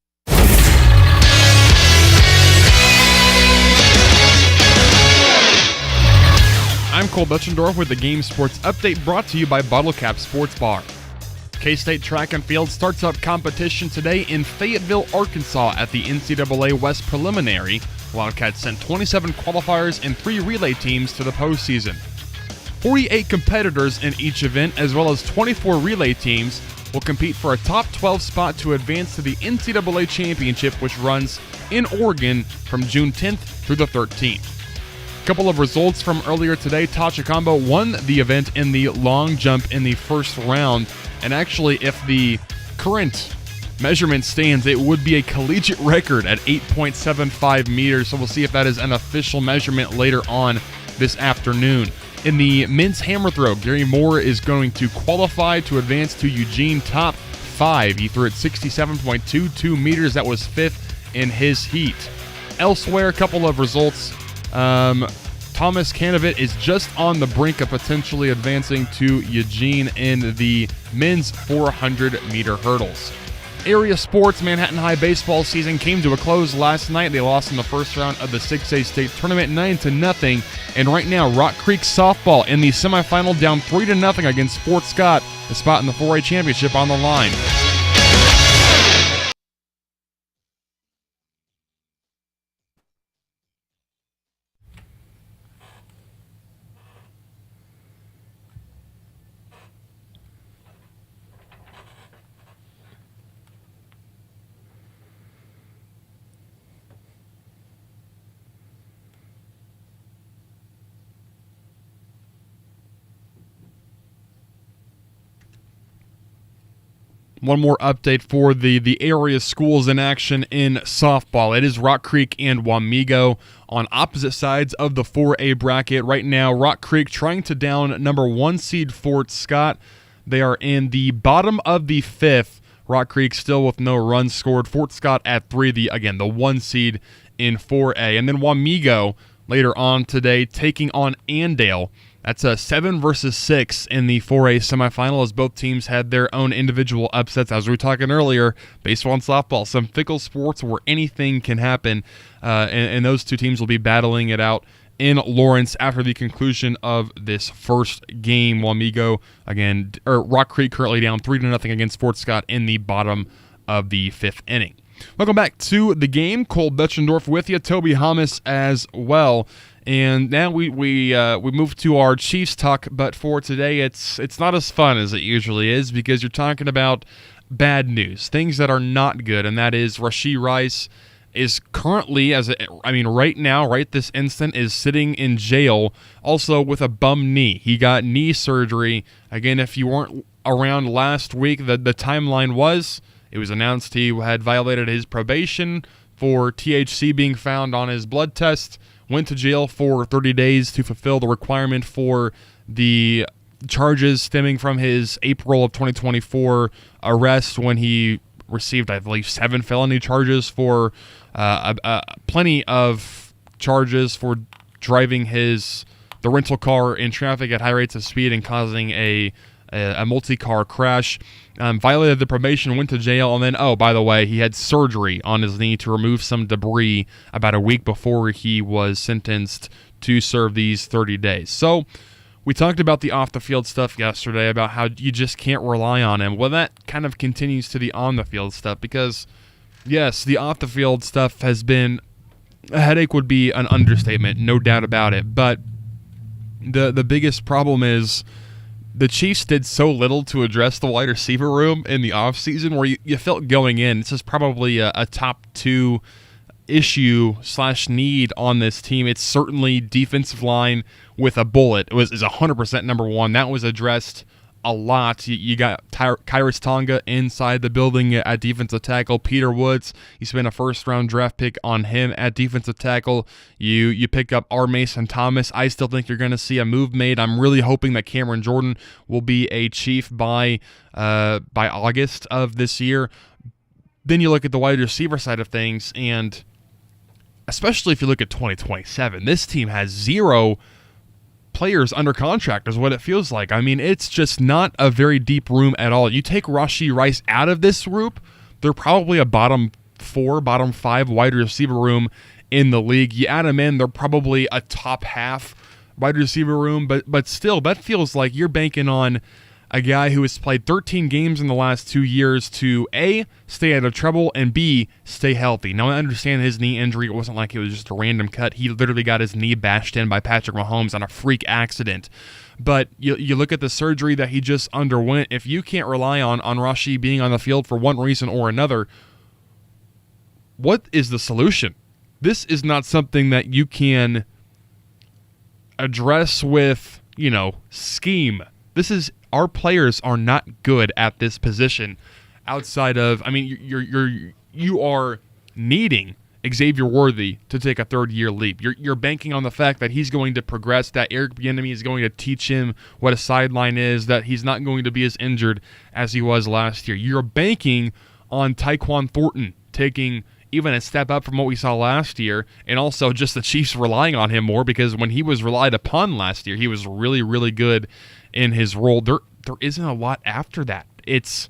I'm Cole Dutchendorf with the Game Sports Update brought to you by Bottle Cap Sports Bar. K-State Track and Field starts up competition today in Fayetteville, Arkansas at the NCAA West Preliminary. Wildcats sent 27 qualifiers and 3 relay teams to the postseason. 48 competitors in each event, as well as 24 relay teams, will compete for a top 12 spot to advance to the NCAA Championship, which runs in Oregon from June 10th through the 13th. A couple of results from earlier today. Tasha Combo won the event in the long jump in the first round, and actually, if the current measurement stands, it would be a collegiate record at 8.75 meters, so we'll see if that is an official measurement later on this afternoon. In the men's hammer throw, Gary Moore is going to qualify to advance to Eugene top 5. He threw at 67.22 meters. That was 5th in his heat. Elsewhere, a couple of results. Thomas Canavet is just on the brink of potentially advancing to Eugene in the men's 400-meter hurdles. Area sports, Manhattan High baseball season came to a close last night. They lost in the first round of the 6A state tournament 9-0. And right now, Rock Creek softball in the semifinal down 3-0 against Fort Scott. The spot in the 4A championship on the line. One more update for the area schools in action in softball. It is Rock Creek and Wamego on opposite sides of the 4A bracket. Right now, Rock Creek trying to down number 1 seed Fort Scott. They are in the bottom of the 5th. Rock Creek still with no runs scored. Fort Scott at 3, the 1 seed in 4A. And then Wamego later on today taking on Andale. That's a 7 versus 6 in the 4A semifinal as both teams had their own individual upsets. As we were talking earlier, baseball and softball, some fickle sports where anything can happen, and those two teams will be battling it out in Lawrence after the conclusion of this first game. Wamego, Rock Creek currently down 3-0 against Fort Scott in the bottom of the 5th inning. Welcome back to the game. Cole Betchendorf with you, Toby Hamas as well. And now we move to our Chiefs talk, but for today it's not as fun as it usually is because you're talking about bad news, things that are not good, and that is Rashee Rice is currently, right now, right this instant, is sitting in jail, also with a bum knee. He got knee surgery. Again, if you weren't around last week, the timeline was, it was announced he had violated his probation for THC being found on his blood test, went to jail for 30 days to fulfill the requirement for the charges stemming from his April of 2024 arrest when he received, I believe, 7 felony charges for plenty of charges for driving the rental car in traffic at high rates of speed and causing a multi-car crash. Violated the probation, went to jail, and then, oh, by the way, he had surgery on his knee to remove some debris about a week before he was sentenced to serve these 30 days. So we talked about the off-the-field stuff yesterday, about how you just can't rely on him. Well, that kind of continues to the on-the-field stuff because, yes, the off-the-field stuff has been a headache would be an understatement, no doubt about it. But the biggest problem is the Chiefs did so little to address the wide receiver room in the offseason where you felt going in, this is probably a top 2 issue / need on this team. It's certainly defensive line with a bullet. Is 100% number 1. That was addressed a lot. You got Kyrus Tonga inside the building at defensive tackle. Peter Woods, you spent a first-round draft pick on him at defensive tackle. You pick up R. Mason Thomas. I still think you're going to see a move made. I'm really hoping that Cameron Jordan will be a Chief by August of this year. Then you look at the wide receiver side of things, and especially if you look at 2027, this team has 0 players under contract is what it feels like. I mean, it's just not a very deep room at all. You take Rashee Rice out of this group, they're probably a bottom 4, bottom 5 wide receiver room in the league. You add them in, they're probably a top half wide receiver room, but still, that feels like you're banking on a guy who has played 13 games in the last 2 years to A, stay out of trouble, and B, stay healthy. Now, I understand his knee injury. It wasn't like it was just a random cut. He literally got his knee bashed in by Patrick Mahomes on a freak accident. But you look at the surgery that he just underwent. If you can't rely on Rashee being on the field for one reason or another, what is the solution? This is not something that you can address with, scheme. Our players are not good at this position outside of, you are needing Xavier Worthy to take a third-year leap. You're banking on the fact that he's going to progress, that Eric Bieniemy is going to teach him what a sideline is, that he's not going to be as injured as he was last year. You're banking on Tyquan Thornton taking even a step up from what we saw last year, and also just the Chiefs relying on him more because when he was relied upon last year, he was really, really good in his role. There isn't a lot after that. It's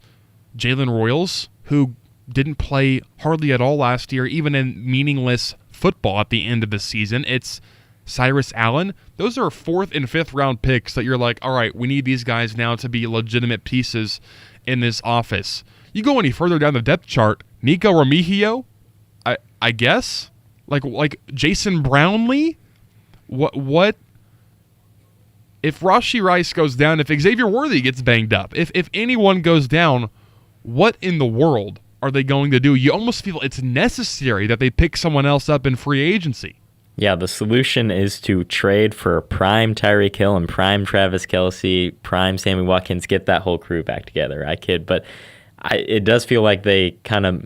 Jalen Royals, who didn't play hardly at all last year, even in meaningless football at the end of the season. It's Cyrus Allen. Those are 4th and 5th round picks that you're like, all right, we need these guys now to be legitimate pieces in this office. You go any further down the depth chart, Nico Remigio, I guess, like Jason Brownlee. What if Rashee Rice goes down? If Xavier Worthy gets banged up, if anyone goes down, what in the world are they going to do? You almost feel it's necessary that they pick someone else up in free agency. Yeah, the solution is to trade for prime Tyreek Hill and prime Travis Kelce, prime Sammy Watkins, get that whole crew back together. I kid, but it does feel like they kind of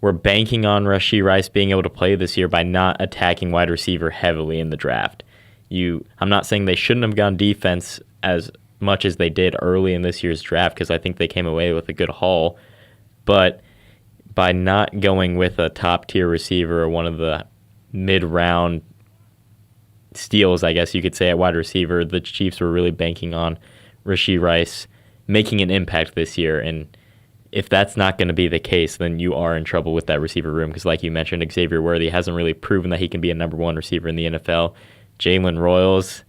were banking on Rashee Rice being able to play this year by not attacking wide receiver heavily in the draft. I'm not saying they shouldn't have gone defense as much as they did early in this year's draft because I think they came away with a good haul, but by not going with a top-tier receiver or one of the mid-round steals, I guess you could say, at wide receiver, the Chiefs were really banking on Rashee Rice making an impact this year. And if that's not going to be the case, then you are in trouble with that receiver room because, like you mentioned, Xavier Worthy hasn't really proven that he can be a number one receiver in the NFL. Jalen Royals,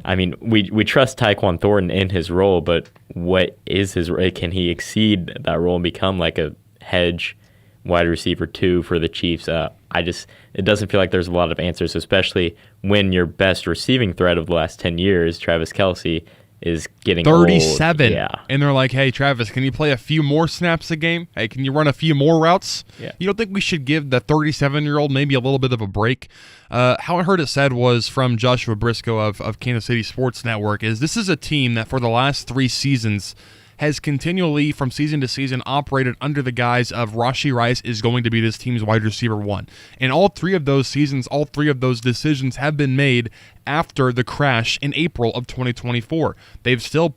I mean, we trust Tyquan Thornton in his role, but what is his role? Can he exceed that role and become like a hedge wide receiver 2 for the Chiefs? It doesn't feel like there's a lot of answers, especially when your best receiving threat of the last 10 years, Travis Kelce, is getting 37. Old. Yeah. And they're like, hey, Travis, can you play a few more snaps a game? Hey, can you run a few more routes? Yeah. You don't think we should give the 37-year-old maybe a little bit of a break? How I heard it said was from Joshua Briscoe of Kansas City Sports Network is this is a team that for the last 3 seasons has continually, from season to season, operated under the guise of Rashee Rice is going to be this team's wide receiver 1. And all 3 of those seasons, all 3 of those decisions have been made after the crash in April of 2024. They've still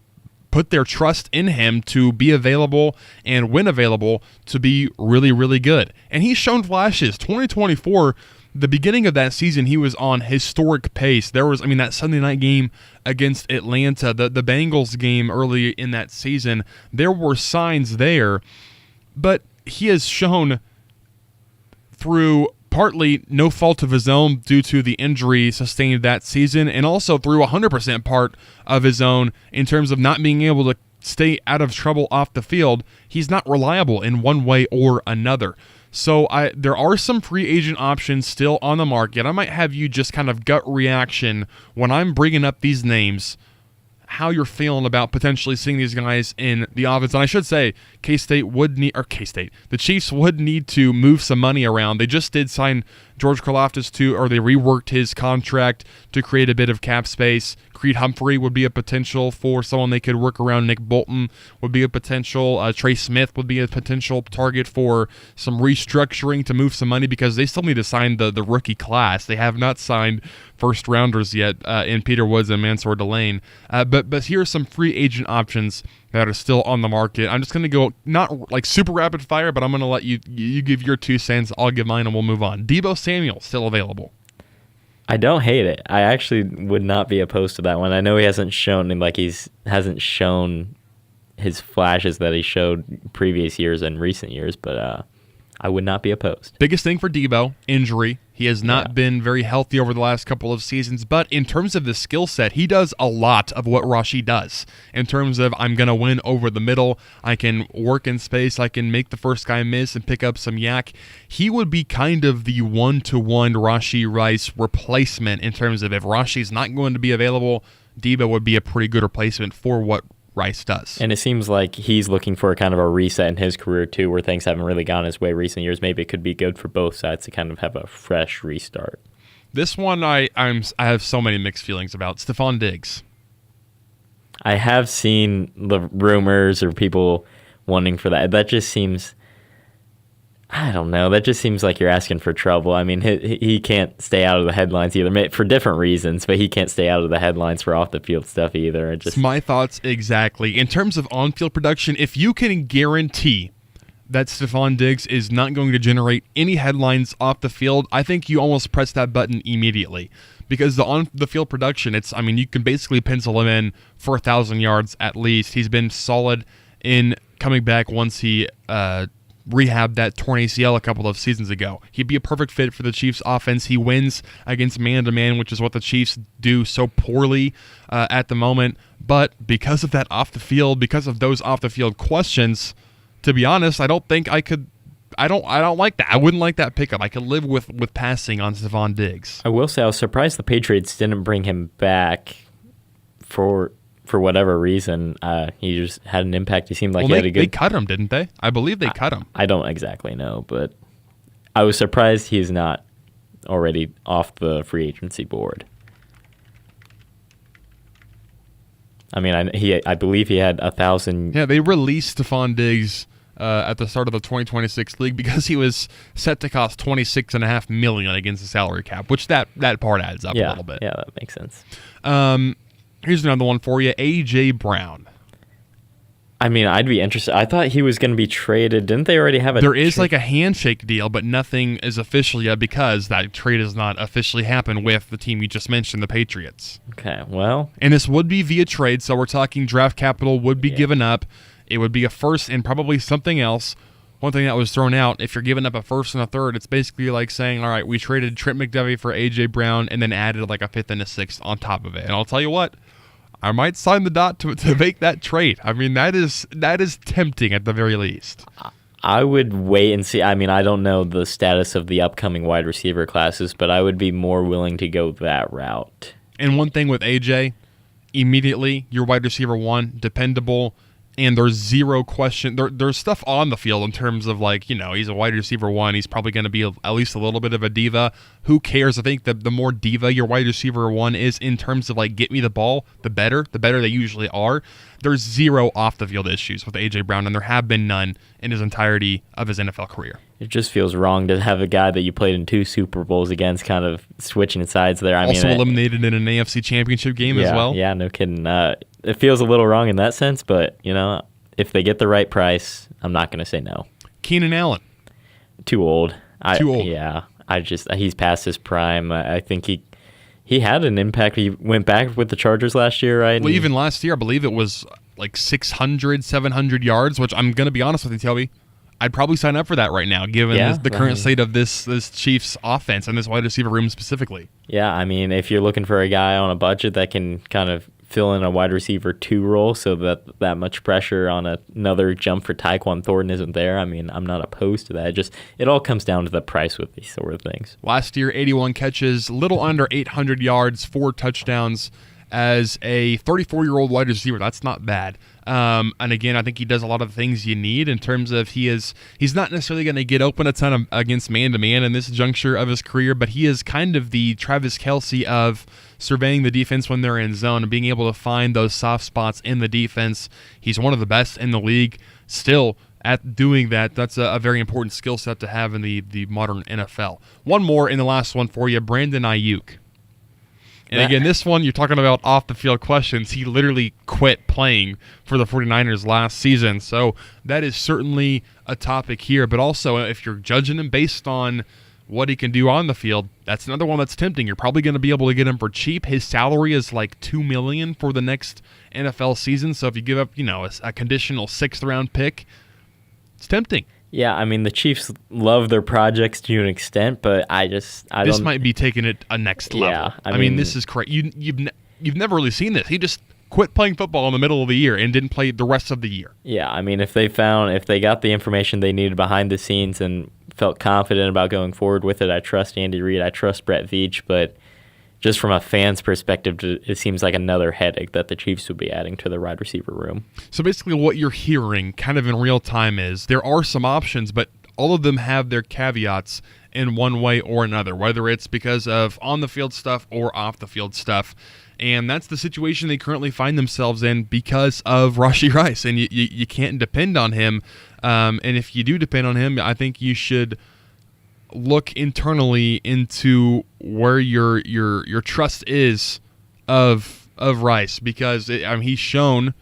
put their trust in him to be available and, when available, to be really, really good. And he's shown flashes. 2024, the beginning of that season, he was on historic pace. There was, that Sunday night game against Atlanta, the Bengals game early in that season, there were signs there. But he has shown through partly no fault of his own due to the injury sustained that season, and also through 100% part of his own in terms of not being able to stay out of trouble off the field. He's not reliable in one way or another. So there are some free agent options still on the market. I might have you just kind of gut reaction when I'm bringing up these names, how you're feeling about potentially seeing these guys in the offense. And I should say, the Chiefs would need to move some money around. They just did sign George Karlaftis they reworked his contract to create a bit of cap space. Creed Humphrey would be a potential for someone they could work around. Nick Bolton would be a potential. Trey Smith would be a potential target for some restructuring to move some money because they still need to sign the rookie class. They have not signed first rounders yet in Peter Woods and Mansour Delane. But here are some free agent options that are still on the market. I'm just going to go not like super rapid fire, but I'm going to let you give your 2 cents. I'll give mine and we'll move on. Deebo Samuel still available. I don't hate it. I actually would not be opposed to that one. I know he hasn't shown his flashes that he showed previous years and recent years, but I would not be opposed. Biggest thing for Deebo, injury. He has not been very healthy over the last couple of seasons, but in terms of the skill set, he does a lot of what Rashee does. In terms of, I'm going to win over the middle, I can work in space, I can make the first guy miss and pick up some yak. He would be kind of the one-to-one Rashee Rice replacement in terms of if Rashee's not going to be available, Deebo would be a pretty good replacement for what Rice does. And it seems like he's looking for kind of a reset in his career too, where things haven't really gone his way recent years. Maybe it could be good for both sides to kind of have a fresh restart. This one I have so many mixed feelings about. Stephon Diggs. I have seen the rumors or people wanting for that. That just seems, I don't know. That just seems like you're asking for trouble. I mean, he can't stay out of the headlines either, for different reasons, but he can't stay out of the headlines for off-the-field stuff either. It's my thoughts exactly. In terms of on-field production, if you can guarantee that Stephon Diggs is not going to generate any headlines off the field, I think you almost press that button immediately. Because the on-the-field production, you can basically pencil him in for 1,000 yards at least. He's been solid in coming back once he rehabbed that torn ACL a couple of seasons ago. He'd be a perfect fit for the Chiefs' offense. He wins against man-to-man, which is what the Chiefs do so poorly at the moment. But because of that off-the-field, because of those off-the-field questions, to be honest, I don't like that. I wouldn't like that pickup. I could live with passing on Stephon Diggs. I will say I was surprised the Patriots didn't bring him back for whatever reason. He just had an impact. He seemed like he had a good... They cut him, didn't they? I believe they cut him. I don't exactly know, but I was surprised he's not already off the free agency board. I believe he had 1,000... Yeah, they released Stephon Diggs at the start of the 2026 league because he was set to cost $26.5 million against the salary cap, which that part adds up a little bit. Yeah, that makes sense. Here's another one for you, A.J. Brown. I'd be interested. I thought he was going to be traded. Didn't they already have a... There is like a handshake deal, but nothing is official yet because that trade has not officially happened with the team you just mentioned, the Patriots. Okay, well... And this would be via trade, so we're talking draft capital would be given up. It would be a first and probably something else. One thing that was thrown out, if you're giving up a first and a third, it's basically like saying, all right, we traded Trent McDuffie for A.J. Brown and then added like a fifth and a sixth on top of it. And I'll tell you what, I might sign the dot to make that trade. That is tempting at the very least. I would wait and see. I don't know the status of the upcoming wide receiver classes, but I would be more willing to go that route. And one thing with A.J., immediately, your wide receiver one, dependable, and there's zero question. There's stuff on the field in terms of he's a wide receiver one. He's probably going to be at least a little bit of a diva. Who cares? I think the more diva your wide receiver one is in terms of get me the ball, the better they usually are. There's zero off the field issues with A.J. Brown, and there have been none in his entirety of his NFL career. It just feels wrong to have a guy that you played in 2 Super Bowls against kind of switching sides there. Eliminated in an AFC championship game as well. Yeah, no kidding. It feels a little wrong in that sense, but, if they get the right price, I'm not going to say no. Keenan Allen. Too old. Too old. Yeah. he's past his prime. I think he had an impact. He went back with the Chargers last year, right? Well, even last year, I believe it was like 600, 700 yards, which I'm going to be honest with you, Toby, I'd probably sign up for that right now, given the current state of this Chiefs offense and this wide receiver room specifically. Yeah, I mean, if you're looking for a guy on a budget that can kind of fill in a wide receiver 2 role so that much pressure on another jump for Tyquan Thornton isn't there, I mean, I'm not opposed to that. It all comes down to the price with these sort of things. Last year, 81 catches, little under 800 yards, 4 touchdowns as a 34-year-old wide receiver. That's not bad. And again, I think he does a lot of the things you need in terms of he's not necessarily going to get open a ton against man-to-man in this juncture of his career, but he is kind of the Travis Kelce of surveying the defense when they're in zone and being able to find those soft spots in the defense. He's one of the best in the league still at doing that. That's a very important skill set to have in the modern NFL. One more in the last one for you, Brandon Ayuk. And again, this one, you're talking about off-the-field questions. He literally quit playing for the 49ers last season. So that is certainly a topic here. But also, if you're judging him based on what he can do on the field, that's another one that's tempting. You're probably going to be able to get him for cheap. His salary is like $2 million for the next NFL season. So if you give up, a conditional 6th-round pick, it's tempting. Yeah, I mean, the Chiefs love their projects to an extent, but This might be taking it a next level. Yeah, I mean, this is crazy. You've never really seen this. He just quit playing football in the middle of the year and didn't play the rest of the year. Yeah, I mean, if they got the information they needed behind the scenes and felt confident about going forward with it, I trust Andy Reid, I trust Brett Veach, but just from a fan's perspective, it seems like another headache that the Chiefs would be adding to the wide receiver room. So basically what you're hearing kind of in real time is there are some options, but all of them have their caveats in one way or another, whether it's because of on-the-field stuff or off-the-field stuff. And that's the situation they currently find themselves in because of Rashee Rice, and you can't depend on him. And if you do depend on him, I think you should look internally into where your trust is of Rice, because he's shown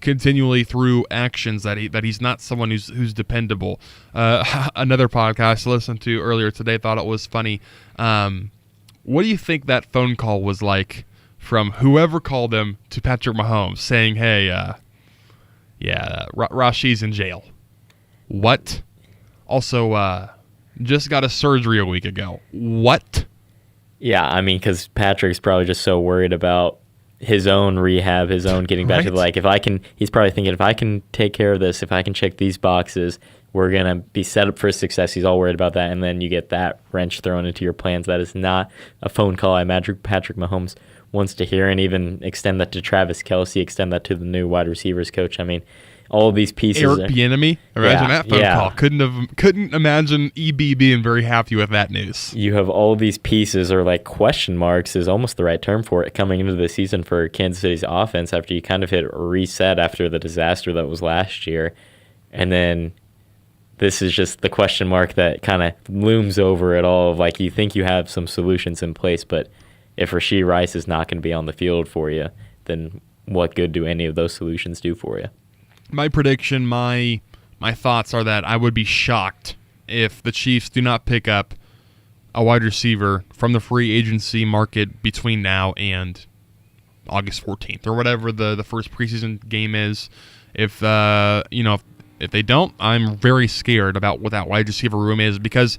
continually through actions that he's not someone who's dependable. Another podcast I listened to earlier today thought it was funny. What do you think that phone call was like from whoever called him to Patrick Mahomes saying, hey, Rashi's in jail? What? Also, just got a surgery a week ago. What? Yeah, I mean, because Patrick's probably just so worried about his own rehab, his own getting back to he's probably thinking, if I can take care of this, if I can check these boxes, we're going to be set up for success. He's all worried about that. And then you get that wrench thrown into your plans. That is not a phone call I imagine Patrick Mahomes wants to hear, and even extend that to Travis Kelce, extend that to the new wide receivers coach. I mean, all of these pieces. Eric Bieniemy, imagine that phone call. Couldn't imagine EB being very happy with that news. You have all these pieces, or like question marks is almost the right term for it, coming into the season for Kansas City's offense after you kind of hit reset after the disaster that was last year. And then this is just the question mark that kind of looms over it all, of like, you think you have some solutions in place, but if Rashee Rice is not going to be on the field for you, then what good do any of those solutions do for you? My prediction, my thoughts are that I would be shocked if the Chiefs do not pick up a wide receiver from the free agency market between now and August 14th or whatever the first preseason game is. If they don't, I'm very scared about what that wide receiver room is, because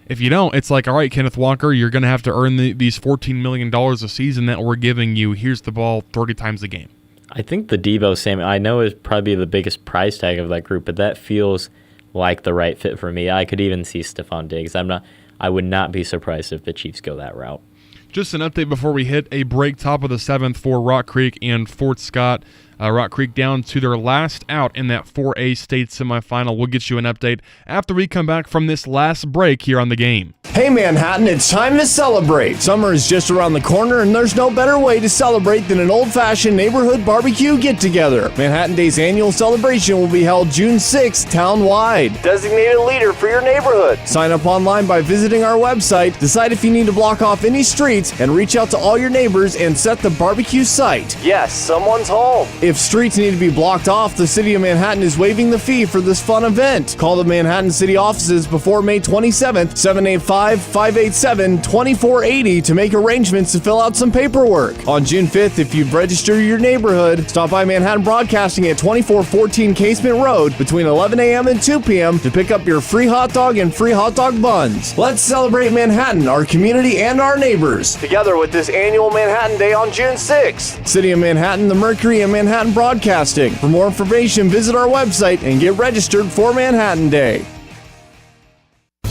if you don't, it's like, all right, Kenneth Walker, you're going to have to earn these $14 million a season that we're giving you. Here's the ball 30 times a game. I think the Deebo Samuel, I know, is probably the biggest price tag of that group, but that feels like the right fit for me. I could even see Stephon Diggs. I would not be surprised if the Chiefs go that route. Just an update before we hit a break, top of the 7th for Rock Creek and Fort Scott. Rock Creek down to their last out in that 4A state semifinal. We'll get you an update after we come back from this last break here on The Game. Hey Manhattan, it's time to celebrate. Summer is just around the corner, and there's no better way to celebrate than an old-fashioned neighborhood barbecue get-together. Manhattan Day's annual celebration will be held June 6th town-wide. Designated leader for your neighborhood. Sign up online by visiting our website, decide if you need to block off any streets, and reach out to all your neighbors and set the barbecue site. Yes, someone's home. If streets need to be blocked off, the City of Manhattan is waiving the fee for this fun event. Call the Manhattan City offices before May 27th, 785-587-2480 to make arrangements to fill out some paperwork. On June 5th, if you've registered your neighborhood, stop by Manhattan Broadcasting at 2414 Casement Road between 11 a.m. and 2 p.m. to pick up your free hot dog and free hot dog buns. Let's celebrate Manhattan, our community, and our neighbors together with this annual Manhattan Day on June 6th. City of Manhattan, the Mercury, and Manhattan Broadcasting. For more information, visit our website and get registered for Manhattan Day.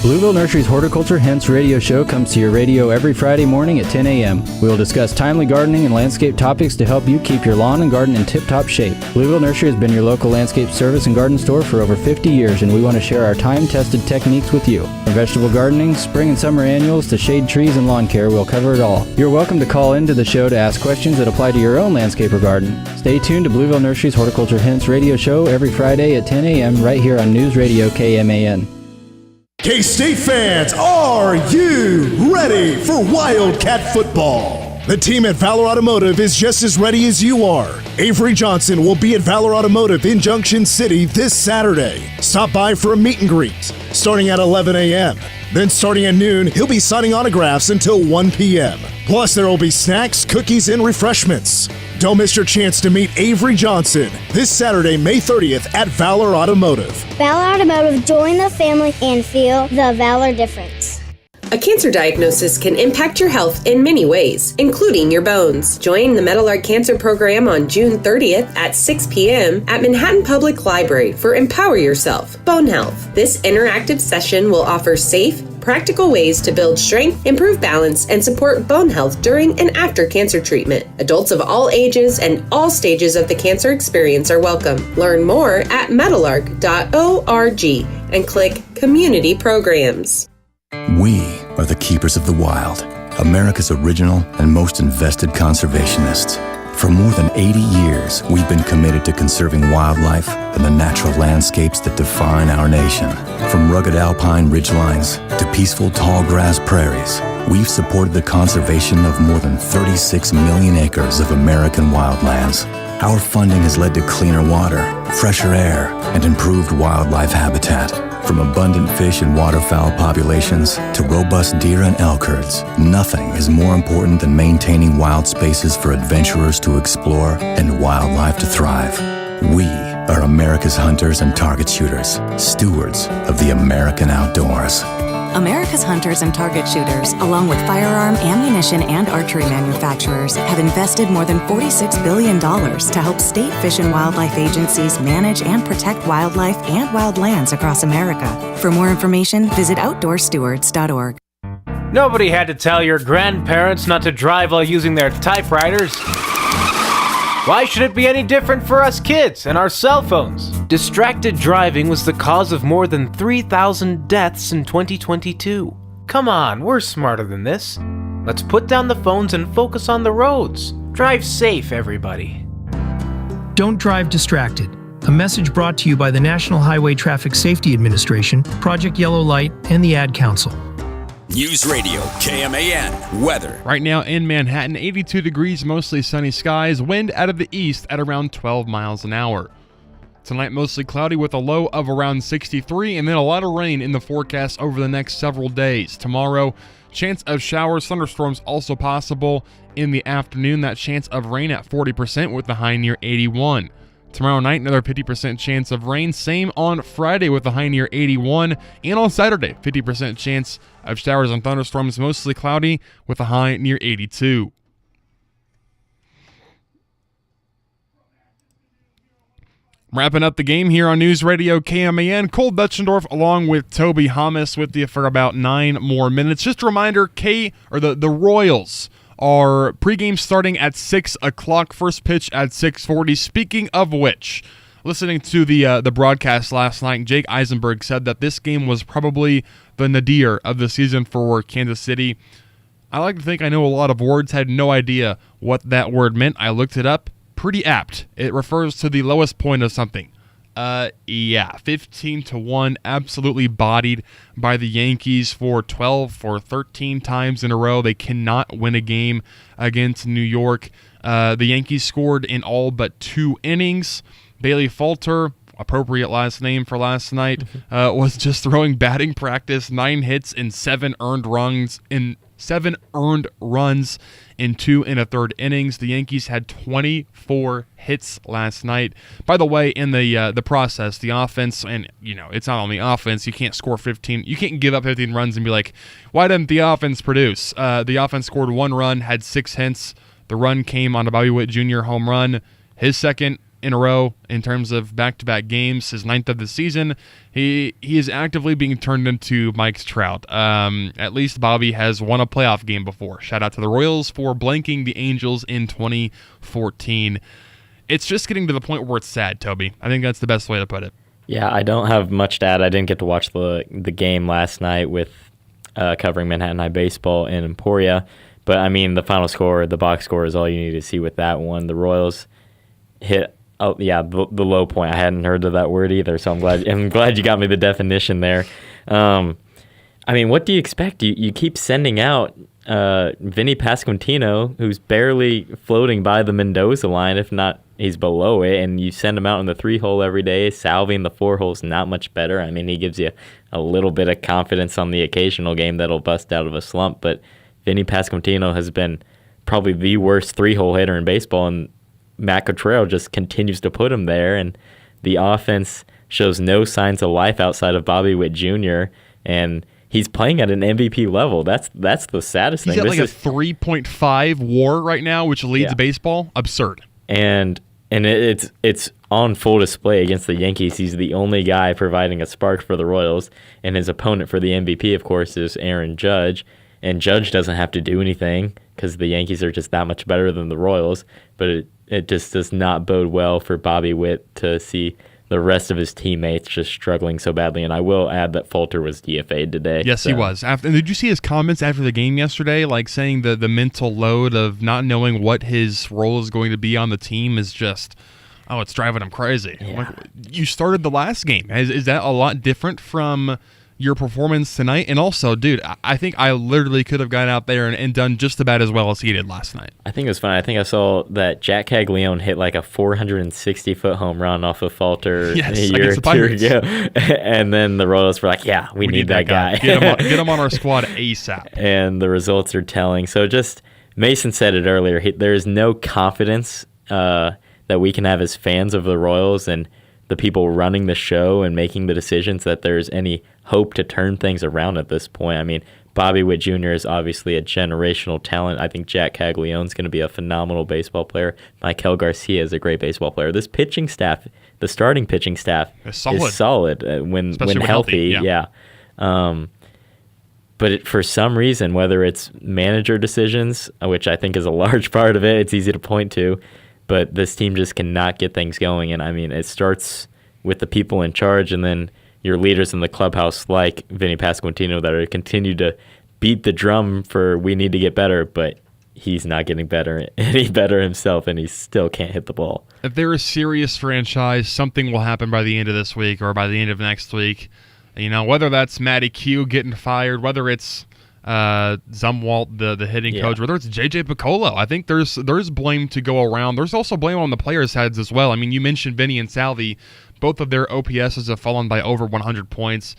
Blueville Nursery's Horticulture Hints radio show comes to your radio every Friday morning at 10 a.m. We will discuss timely gardening and landscape topics to help you keep your lawn and garden in tip-top shape. Blueville Nursery has been your local landscape service and garden store for over 50 years, and we want to share our time-tested techniques with you. From vegetable gardening, spring and summer annuals, to shade trees and lawn care, we'll cover it all. You're welcome to call into the show to ask questions that apply to your own landscape or garden. Stay tuned to Blueville Nursery's Horticulture Hints radio show every Friday at 10 a.m. right here on News Radio KMAN. K-State fans, are you ready for Wildcat football? The team at Valor Automotive is just as ready as you are. Avery Johnson will be at Valor Automotive in Junction City this Saturday. Stop by for a meet and greet starting at 11 a.m. Then starting at noon, he'll be signing autographs until 1 p.m. Plus, there will be snacks, cookies, and refreshments. Don't miss your chance to meet Avery Johnson this Saturday, May 30th at Valor Automotive. Valor Automotive, join the family and feel the Valor difference. A cancer diagnosis can impact your health in many ways, including your bones. Join the Meadowlark Cancer Program on June 30th at 6 p.m. at Manhattan Public Library for Empower Yourself, Bone Health. This interactive session will offer safe, practical ways to build strength, improve balance, and support bone health during and after cancer treatment. Adults of all ages and all stages of the cancer experience are welcome. Learn more at meadowlark.org and click Community Programs. We are the keepers of the wild, America's original and most invested conservationists. For more than 80 years, we've been committed to conserving wildlife and the natural landscapes that define our nation. From rugged alpine ridgelines to peaceful tall grass prairies, we've supported the conservation of more than 36 million acres of American wildlands. Our funding has led to cleaner water, fresher air, and improved wildlife habitat. From abundant fish and waterfowl populations to robust deer and elk herds, nothing is more important than maintaining wild spaces for adventurers to explore and wildlife to thrive. We are America's hunters and target shooters, stewards of the American outdoors. America's hunters and target shooters, along with firearm, ammunition, and archery manufacturers, have invested more than $46 billion to help state fish and wildlife agencies manage and protect wildlife and wildlands across America. For more information, visit outdoorstewards.org. Nobody had to tell your grandparents not to drive while using their typewriters. Why should it be any different for us kids and our cell phones? Distracted driving was the cause of more than 3,000 deaths in 2022. Come on, we're smarter than this. Let's put down the phones and focus on the roads. Drive safe, everybody. Don't drive distracted. A message brought to you by the National Highway Traffic Safety Administration, Project Yellow Light, and the Ad Council. News Radio KMAN weather. Right now in Manhattan, 82 degrees, mostly sunny skies, wind out of the east at around 12 miles an hour. Tonight, mostly cloudy with a low of around 63, and then a lot of rain in the forecast over the next several days. Tomorrow, chance of showers, thunderstorms also possible in the afternoon. That chance of rain at 40% with the high near 81. Tomorrow night, another 50% chance of rain. Same on Friday with the high near 81. And on Saturday, 50% chance of showers and thunderstorms, mostly cloudy with a high near 82. Wrapping up the game here on News Radio KMAN, Cole Betchendorf along with Toby Hamas with you for about 9 more minutes. Just a reminder, the Royals are pregame starting at 6 o'clock, first pitch at 6:40. Speaking of which, listening to the broadcast last night, Jake Eisenberg said that this game was probably the nadir of the season for Kansas City. I like to think I know a lot of words, had no idea what that word meant. I looked it up. Pretty apt. It refers to the lowest point of something. 15-1, absolutely bodied by the Yankees for 13 times in a row. They cannot win a game against New York. The Yankees scored in all but 2 innings. Bailey Falter, appropriate last name for last night, was just throwing batting practice, 9 hits and 7 earned runs in 2 1/3 innings. The Yankees had 24 hits last night. By the way, in the process, the offense, and it's not only offense, you can't score 15. You can't give up 15 runs and be like, why didn't the offense produce? The offense scored 1 run, had 6 hits. The run came on a Bobby Witt Jr. home run, his second in a row in terms of back-to-back games, his 9th of the season. He is actively being turned into Mike's Trout. At least Bobby has won a playoff game before. Shout out to the Royals for blanking the Angels in 2014. It's just getting to the point where it's sad, Toby. I think that's the best way to put it. Yeah, I don't have much to add. I didn't get to watch the game last night with covering Manhattan High baseball in Emporia. But, I mean, the final score, the box score is all you need to see with that one. The Royals hit... Oh yeah, the low point. I hadn't heard of that word either, so I'm glad you got me the definition there. I mean, what do you expect? You keep sending out Vinny Pasquantino, who's barely floating by the Mendoza line, if not he's below it, and you send him out in the 3-hole every day. Salving the 4-hole's not much better. I mean, he gives you a little bit of confidence on the occasional game that'll bust out of a slump, but Vinny Pasquantino has been probably the worst 3-hole hitter in baseball, and Matt Cottrell just continues to put him there, and the offense shows no signs of life outside of Bobby Witt Jr., and he's playing at an MVP level. That's the saddest thing. He's at like a 3.5 WAR right now, which leads baseball. Absurd. And it's on full display against the Yankees. He's the only guy providing a spark for the Royals, and his opponent for the MVP, of course, is Aaron Judge. And Judge doesn't have to do anything because the Yankees are just that much better than the Royals, but it just does not bode well for Bobby Witt to see the rest of his teammates just struggling so badly. And I will add that Falter was DFA'd today. Yes, he was. Did you see his comments after the game yesterday, like saying the mental load of not knowing what his role is going to be on the team is just, it's driving him crazy. Yeah. Like, you started the last game. Is that a lot different from your performance tonight. And also, dude, I think I literally could have gone out there and done just about as well as he did last night. I think it was fun. I think I saw that Jack Caglione hit like a 460-foot home run off of Falter a year or two ago. And then the Royals were like, yeah, we need that guy. Get him on our squad ASAP. And the results are telling. So just, Mason said it earlier, there is no confidence that we can have as fans of the Royals and the people running the show and making the decisions that there's any hope to turn things around at this point. I mean, Bobby Witt Jr. is obviously a generational talent. I think Jack Caglione's going to be a phenomenal baseball player. Michael Garcia is a great baseball player. This pitching staff, the starting pitching staff, is solid when healthy. Yeah. But for some reason, whether it's manager decisions, which I think is a large part of it, it's easy to point to, but this team just cannot get things going. And I mean, it starts with the people in charge and then your leaders in the clubhouse like Vinny Pasquantino that are continue to beat the drum for we need to get better, but he's not getting any better himself, and he still can't hit the ball. If they're a serious franchise, something will happen by the end of this week or by the end of next week. You know, whether that's Matty Q getting fired, whether it's Zumwalt, the hitting coach, whether it's JJ Piccolo. I think there's blame to go around. There's also blame on the players' heads as well. I mean, you mentioned Vinny and Salvi. Both of their OPSs have fallen by over 100 points.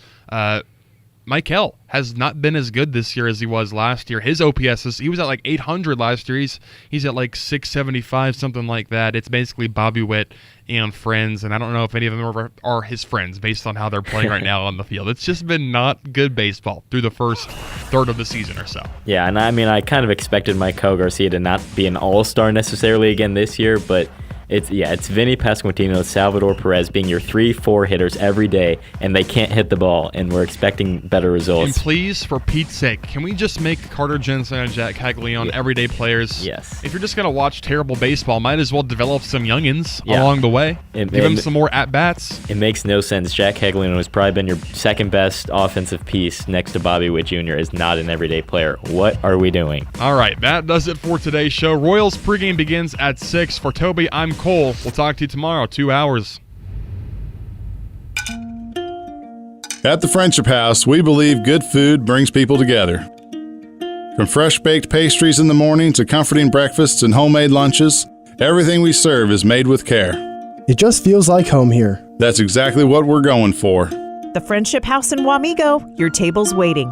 Michael has not been as good this year as he was last year. His OPSs, he was at like 800 last year. He's at like 675, something like that. It's basically Bobby Witt and friends, and I don't know if any of them are his friends based on how they're playing right now on the field. It's just been not good baseball through the first third of the season or so. Yeah, and I mean, I kind of expected Michael Garcia to not be an all-star necessarily again this year, but it's Vinny Pasquantino, Salvador Perez being your 3-4 hitters every day, and they can't hit the ball, and we're expecting better results. And please, for Pete's sake, can we just make Carter Jensen and Jack Caglione everyday players? Yes. If you're just going to watch terrible baseball, might as well develop some youngins along the way. Give them some more at-bats. It makes no sense. Jack Caglione has probably been your second best offensive piece next to Bobby Witt Jr. is not an everyday player. What are we doing? All right, that does it for today's show. Royals pregame begins at 6. For Toby, I'm Cole. We'll talk to you tomorrow, 2 hours. At the Friendship House, we believe good food brings people together. From fresh-baked pastries in the morning to comforting breakfasts and homemade lunches, everything we serve is made with care. It just feels like home here. That's exactly what we're going for. The Friendship House in Wamego, your table's waiting.